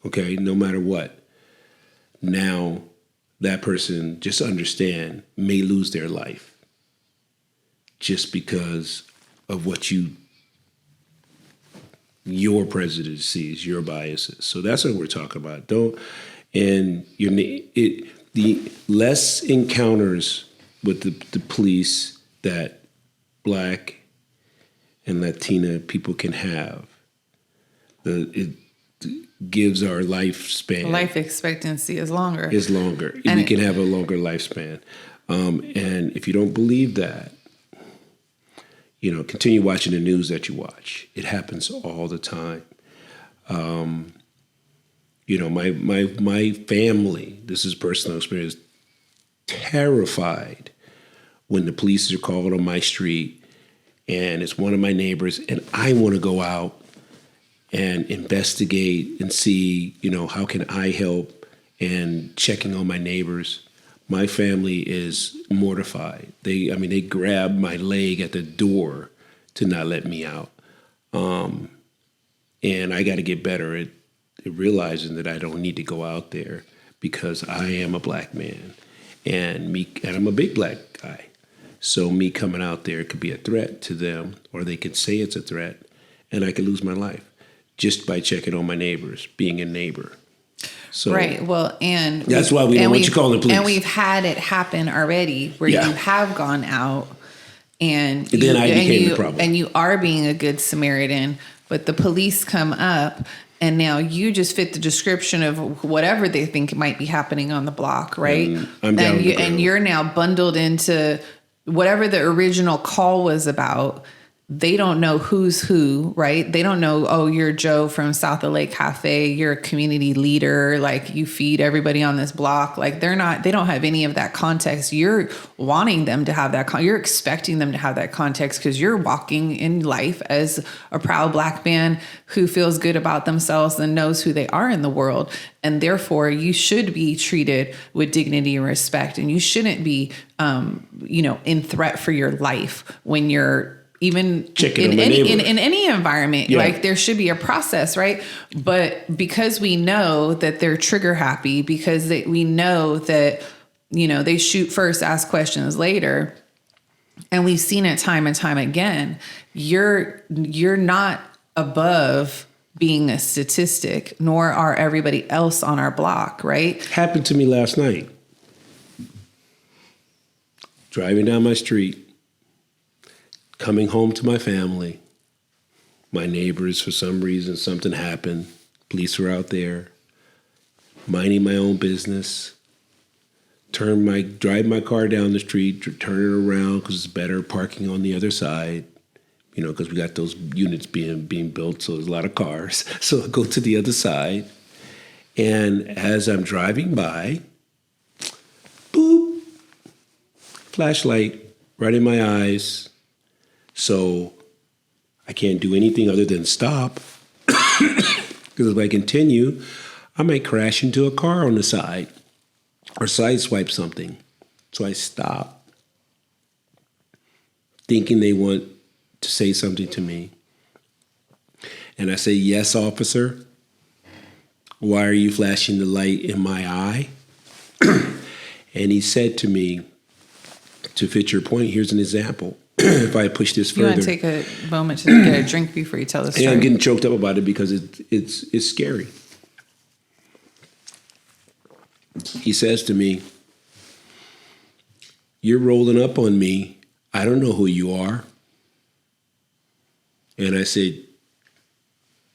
[SPEAKER 2] okay, no matter what. Now, that person, just understand, may lose their life just because of what your prejudices, your biases. So that's what we're talking about. The less encounters with the police that Black and Latina people can have, it gives our lifespan.
[SPEAKER 1] Life expectancy is longer.
[SPEAKER 2] And we can have a longer lifespan. And if you don't believe that, continue watching the news that you watch. It happens all the time. My family, this is personal experience, terrified when the police are called on my street and it's one of my neighbors and I want to go out and investigate and see, how can I help, and checking on my neighbors. My family is mortified. They grab my leg at the door to not let me out. And I got to get better at realizing that I don't need to go out there because I am a Black man and I'm a big Black guy. So me coming out there could be a threat to them, or they could say it's a threat, and I could lose my life just by checking on my neighbors, being a neighbor. So,
[SPEAKER 1] right. Well, and
[SPEAKER 2] that's why we don't want you calling the police.
[SPEAKER 1] And we've had it happen already where you have gone out and
[SPEAKER 2] then I became the problem.
[SPEAKER 1] And you are being a good Samaritan, but the police come up and now you just fit the description of whatever they think might be happening on the block, right? And you're now bundled into whatever the original call was about. They don't know who's who, right? They don't know, oh, you're Joe from South of Lake Cafe. You're a community leader. Like, you feed everybody on this block. Like, they don't have any of that context. You're wanting them to have that. You're expecting them to have that context because you're walking in life as a proud Black man who feels good about themselves and knows who they are in the world. And therefore, you should be treated with dignity and respect. And you shouldn't be, in threat for your life when you're even in any environment. Like, there should be a process, right? But because we know that they're trigger happy, because we know that, they shoot first, ask questions later, and we've seen it time and time again, you're not above being a statistic, nor are everybody else on our block, right?
[SPEAKER 2] Happened to me last night. Driving down my street, coming home to my family, my neighbors, for some reason, something happened. Police were out there, minding my own business. Drive my car down the street, turn it around because it's better parking on the other side, because we got those units being built, so there's a lot of cars. So I go to the other side, and as I'm driving by, boop, flashlight right in my eyes. So I can't do anything other than stop, because if I continue, I might crash into a car on the side or sideswipe something. So I stop, thinking they want to say something to me. And I say, "Yes, officer. Why are you flashing the light in my eye?" And he said to me, "To fit your point, here's an example. If I push this further."
[SPEAKER 1] You want to take a moment to get a drink before you tell the story?
[SPEAKER 2] Yeah, I'm getting choked up about it because it's scary. He says to me, "You're rolling up on me. I don't know who you are." And I said,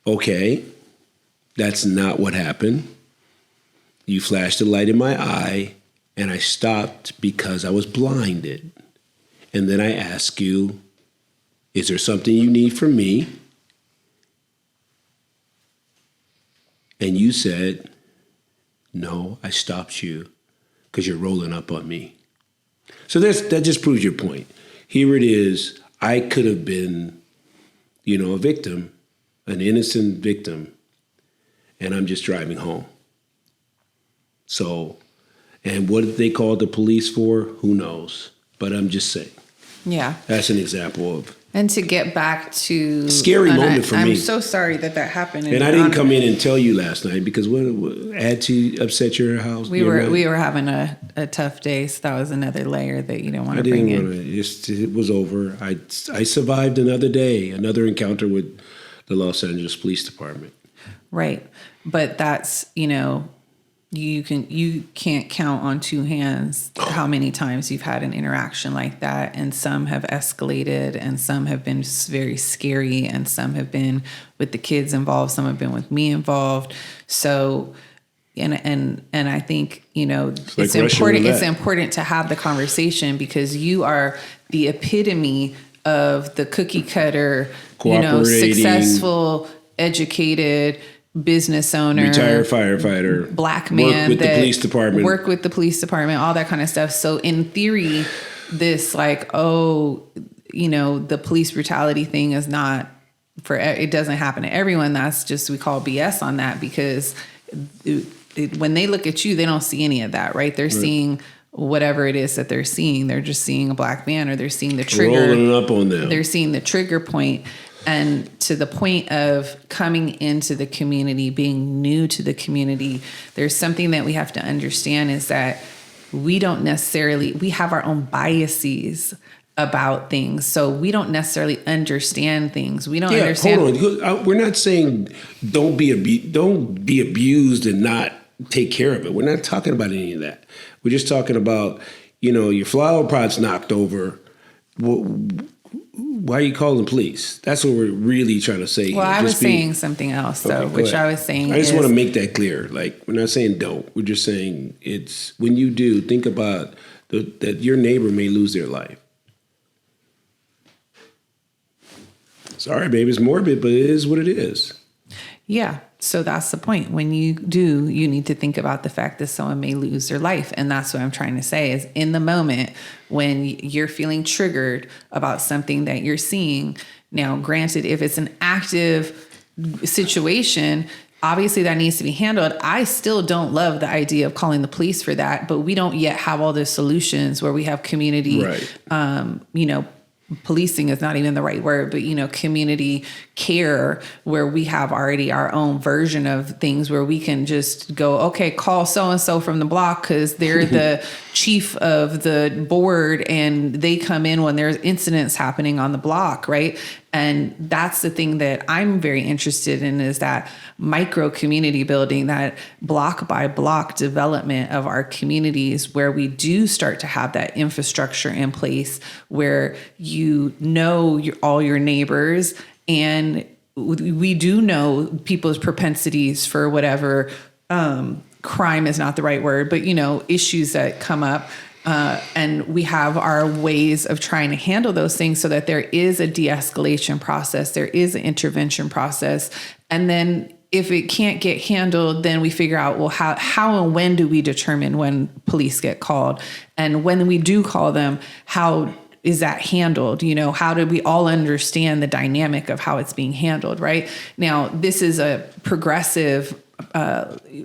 [SPEAKER 2] "Okay, that's not what happened. You flashed a light in my eye, and I stopped because I was blinded. And then I ask you, is there something you need from me? And you said, no, I stopped you because you're rolling up on me." So that just proves your point. Here it is. I could have been, a victim, an innocent victim, and I'm just driving home. So, and what they called the police for, who knows? But I'm just saying.
[SPEAKER 1] Yeah.
[SPEAKER 2] That's an example of.
[SPEAKER 1] And to get back to
[SPEAKER 2] scary moment for me.
[SPEAKER 1] I'm so sorry that happened.
[SPEAKER 2] And I didn't come in and tell you last night because what had to upset your house.
[SPEAKER 1] We were having a tough day, so that was another layer that you didn't want to bring in.
[SPEAKER 2] It was over. I survived another day, another encounter with the Los Angeles Police Department.
[SPEAKER 1] Right, but that's you can't count on two hands how many times you've had an interaction like that, and some have escalated, and some have been very scary, and some have been with the kids involved, some have been with me involved. So, and I think it's important. It's important to have the conversation because you are the epitome of the cookie cutter, successful, educated business owner,
[SPEAKER 2] retired firefighter,
[SPEAKER 1] black man,
[SPEAKER 2] work with the police department,
[SPEAKER 1] all that kind of stuff. So in theory, this the police brutality thing is not it doesn't happen to everyone. That's just, we call BS on that because when they look at you, they don't see any of that, right? They're seeing whatever it is that they're seeing. They're just seeing a black man, or they're seeing the trigger.
[SPEAKER 2] Rolling up on them.
[SPEAKER 1] They're seeing the trigger point. And to the point of coming into the community, being new to the community, there's something that we have to understand is that we have our own biases about things. So we don't necessarily understand things. We don't understand.
[SPEAKER 2] Hold on. We're not saying don't be abused and not take care of it. We're not talking about any of that. We're just talking about, your flower pot's knocked over. Why are you calling the police? That's what we're really trying to say.
[SPEAKER 1] Well, I was saying something else, though, which I was saying.
[SPEAKER 2] I just want to make that clear. Like, we're not saying don't. We're just saying it's when you do, think about that your neighbor may lose their life. Sorry, baby, it's morbid, but it is what it is.
[SPEAKER 1] Yeah. So that's the point. When you do, you need to think about the fact that someone may lose their life. And that's what I'm trying to say is in the moment when you're feeling triggered about something that you're seeing. Now, granted, if it's an active situation, obviously that needs to be handled. I still don't love the idea of calling the police for that, but we don't yet have all the solutions where we have community, policing is not even the right word, but, community care where we have already our own version of things where we can just go, okay, call so-and-so from the block because they're the chief of the board and they come in when there's incidents happening on the block, right? And that's the thing that I'm very interested in is that micro community building, that block by block development of our communities where we do start to have that infrastructure in place where all your neighbors and we do know people's propensities for whatever crime is not the right word, but, issues that come up. And we have our ways of trying to handle those things so that there is a de-escalation process, there is an intervention process. And then if it can't get handled, then we figure out, well, how and when do we determine when police get called? And when we do call them, how is that handled? How do we all understand the dynamic of how it's being handled, right? Now, this is a progressive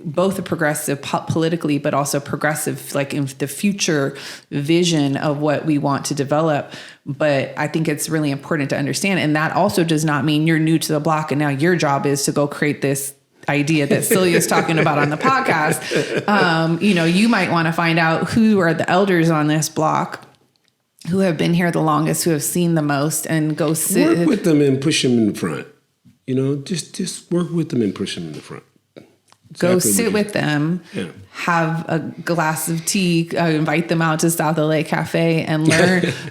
[SPEAKER 1] both a progressive politically, but also progressive, like in the future vision of what we want to develop. But I think it's really important to understand. And that also does not mean you're new to the block and now your job is to go create this idea that Celia is talking about on the podcast. You might want to find out who are the elders on this block, who have been here the longest, who have seen the most, and go sit.
[SPEAKER 2] Work with them and push them in the front. Just work with them and push them in the front.
[SPEAKER 1] Go sit with them, have a glass of tea, invite them out to South LA Cafe and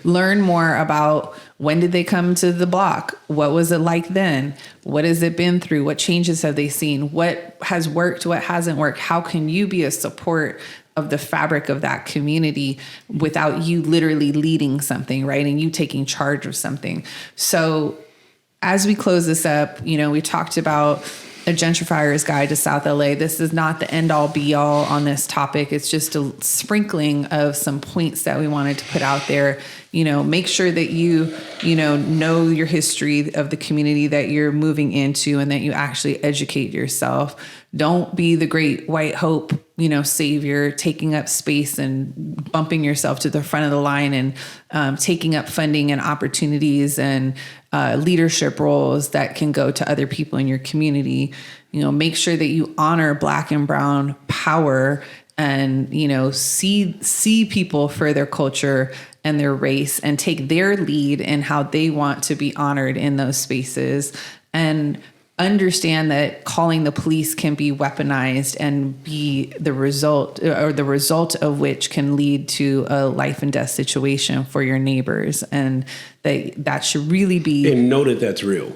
[SPEAKER 1] learn more about when did they come to the block? What was it like then? What has it been through? What changes have they seen? What has worked? What hasn't worked? How can you be a support of the fabric of that community without you literally leading something, right? And you taking charge of something. So as we close this up, we talked about a gentrifier's guide to South LA. This is not the end all be all on this topic. It's just a sprinkling of some points that we wanted to put out there. make sure that you know your history of the community that you're moving into, and that you actually educate yourself. Don't be the great white hope, savior, taking up space and bumping yourself to the front of the line and taking up funding and opportunities and leadership roles that can go to other people in your community. Make sure that you honor Black and brown power, and see people for their culture and their race, and take their lead in how they want to be honored in those spaces, and understand that calling the police can be weaponized and be the result of which can lead to a life and death situation for your neighbors, and that should really be,
[SPEAKER 2] and know that that's real.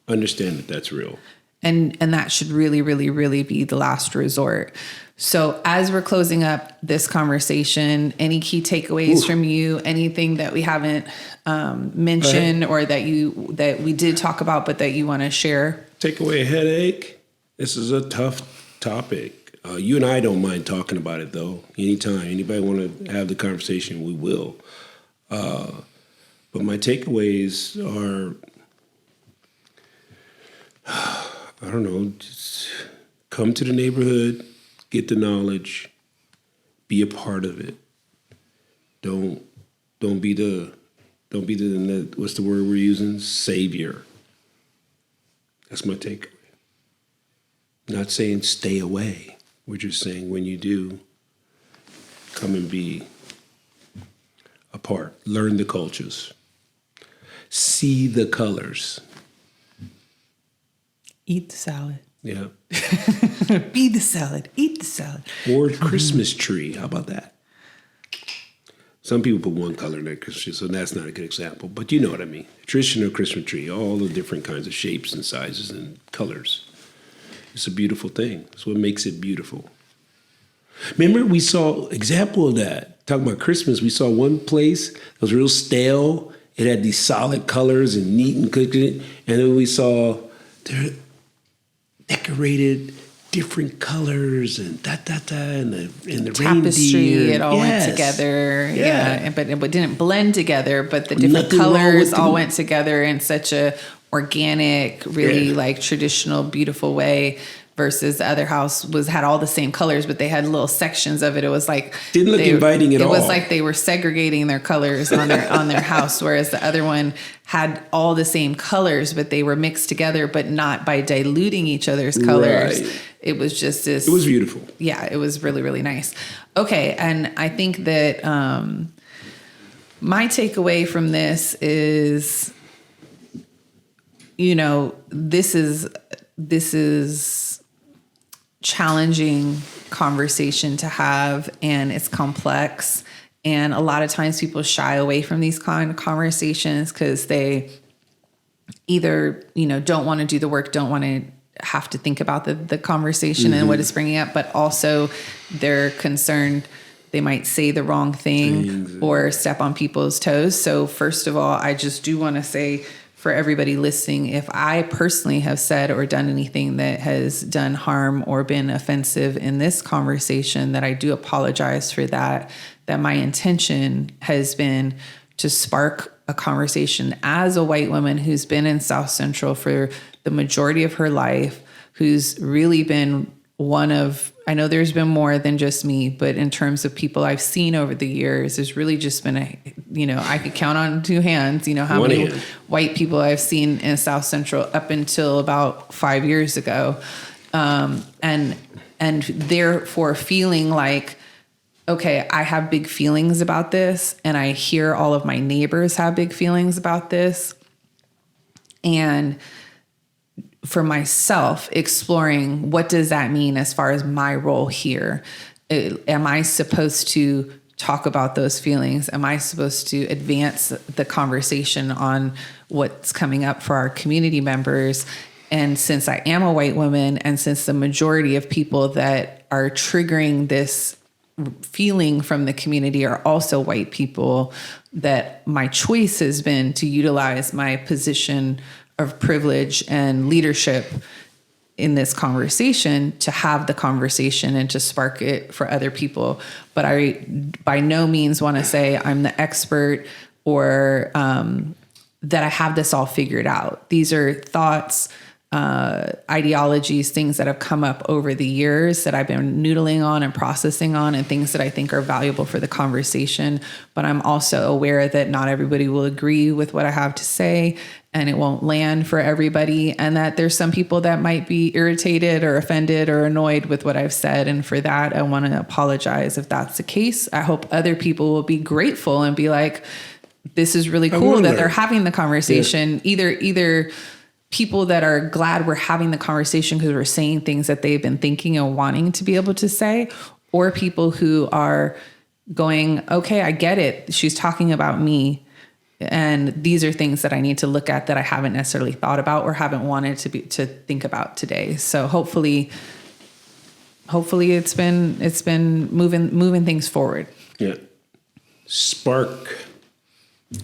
[SPEAKER 2] Understand that that's real.
[SPEAKER 1] And that should really, really, really be the last resort. So as we're closing up this conversation, any key takeaways from you? Anything that we haven't mentioned, or that we did talk about but that you want to share?
[SPEAKER 2] Take away a headache. This is a tough topic. You and I don't mind talking about it, though. Anytime anybody want to have the conversation, we will. But my takeaways are, I don't know, just come to the neighborhood, get the knowledge, be a part of it. Don't be the what's the word we're using? Savior. That's my takeaway. Not saying stay away. We're just saying when you do, come and be a part. Learn the cultures. See the colors.
[SPEAKER 1] Eat the salad.
[SPEAKER 2] Yeah.
[SPEAKER 1] Be the salad. Eat the salad.
[SPEAKER 2] Or Christmas tree. How about that? Some people put one color in their Christmas tree, so that's not a good example. But you know what I mean. Traditional Christmas tree, all the different kinds of shapes and sizes and colors. It's a beautiful thing. That's what makes it beautiful. Remember, we saw example of that. Talking about Christmas, we saw one place that was real stale. It had these solid colors and neat and good. And then we saw decorated different colors and and the
[SPEAKER 1] tapestry,
[SPEAKER 2] reindeer.
[SPEAKER 1] it all went together. Yeah. But it didn't blend together, but the different colors all went together in such a organic, really like traditional, beautiful way. Versus the other house had all the same colors, but they had little sections of it. It was like
[SPEAKER 2] didn't look inviting at all.
[SPEAKER 1] It was like they were segregating their colors on their house, whereas the other one had all the same colors, but they were mixed together, but not by diluting each other's colors. Right. It was just this.
[SPEAKER 2] It was beautiful.
[SPEAKER 1] Yeah, it was really, really nice. Okay, and I think that my takeaway from this is, this is challenging conversation to have, and it's complex, and a lot of times people shy away from these kind of conversations because they either don't want to do the work, don't want to have to think about the conversation and what it's bringing up, but also they're concerned they might say the wrong thing or step on people's toes. So first of all, I just do want to say, for everybody listening, if I personally have said or done anything that has done harm or been offensive in this conversation, that I do apologize for that my intention has been to spark a conversation as a white woman who's been in South Central for the majority of her life, who's really been one of, I know there's been more than just me, but in terms of people I've seen over the years, there's really just been I could count on two hands, how many white people I've seen in South Central up until about 5 years ago. And therefore feeling like, okay, I have big feelings about this, and I hear all of my neighbors have big feelings about this. And for myself, exploring what does that mean as far as my role here? Am I supposed to talk about those feelings? Am I supposed to advance the conversation on what's coming up for our community members? And since I am a white woman, and since the majority of people that are triggering this feeling from the community are also white people, that my choice has been to utilize my position of privilege and leadership in this conversation to have the conversation and to spark it for other people. But I by no means want to say I'm the expert or that I have this all figured out. These are thoughts, ideologies, things that have come up over the years that I've been noodling on and processing on, and things that I think are valuable for the conversation. But I'm also aware that not everybody will agree with what I have to say, and it won't land for everybody. And that there's some people that might be irritated or offended or annoyed with what I've said. And for that, I want to apologize if that's the case. I hope other people will be grateful and be like, this is really cool that they're having the conversation. Yeah. Either people that are glad we're having the conversation because we're saying things that they've been thinking and wanting to be able to say, or people who are going, okay, I get it. She's talking about me. And these are things that I need to look at that I haven't necessarily thought about or haven't wanted to think about today. So hopefully it's been moving things forward.
[SPEAKER 2] Yeah.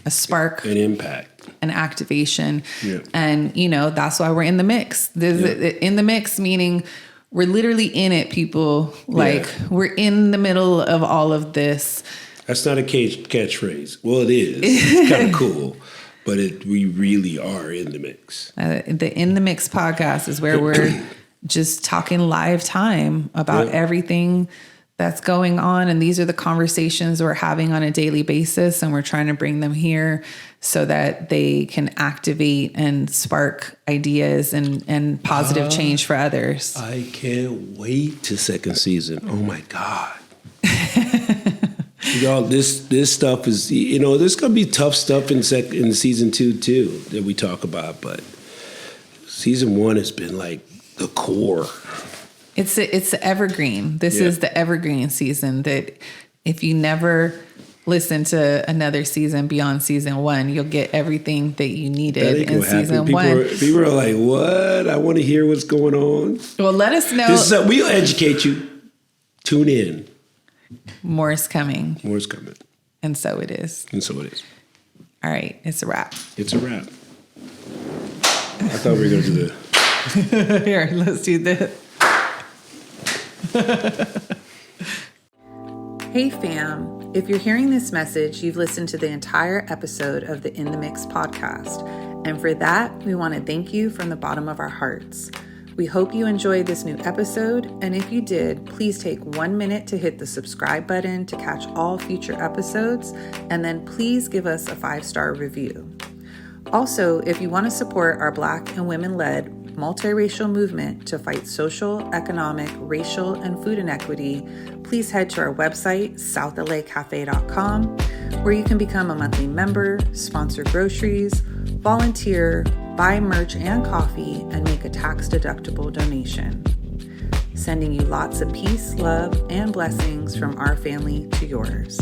[SPEAKER 1] A spark,
[SPEAKER 2] an impact,
[SPEAKER 1] an activation.
[SPEAKER 2] Yeah.
[SPEAKER 1] And, that's why we're in the mix. In the mix, meaning we're literally in it, people. Like we're in the middle of all of this.
[SPEAKER 2] That's not a catchphrase. Well, it is. It's kind of cool, but we really are in the mix.
[SPEAKER 1] The In the Mix podcast is where we're just talking live time about everything that's going on. And these are the conversations we're having on a daily basis. And we're trying to bring them here so that they can activate and spark ideas and positive change for others.
[SPEAKER 2] I can't wait to second season. Oh my God. Y'all, this stuff is, there's going to be tough stuff in season 2 too that we talk about. But season 1 has been like the core.
[SPEAKER 1] It's the evergreen. This is the evergreen season that if you never listen to another season beyond season 1, you'll get everything that you needed in season 1.
[SPEAKER 2] People are like, what? I want to hear what's going on.
[SPEAKER 1] Well, let us know.
[SPEAKER 2] We'll educate you. Tune in.
[SPEAKER 1] More is coming.
[SPEAKER 2] More is coming.
[SPEAKER 1] And so it is. All right. It's a wrap.
[SPEAKER 2] I thought we were going to do the...
[SPEAKER 1] Here, let's do this. Hey fam, if you're hearing this message, you've listened to the entire episode of the In the Mix podcast. And for that, we want to thank you from the bottom of our hearts. We hope you enjoyed this new episode. And if you did, please take 1 minute to hit the subscribe button to catch all future episodes. And then please give us a 5-star review. Also, if you want to support our Black and women-led multiracial movement to fight social, economic, racial, and food inequity, please head to our website, southlacafe.com, where you can become a monthly member, sponsor groceries, volunteer, buy merch and coffee, and make a tax-deductible donation. Sending you lots of peace, love, and blessings from our family to yours.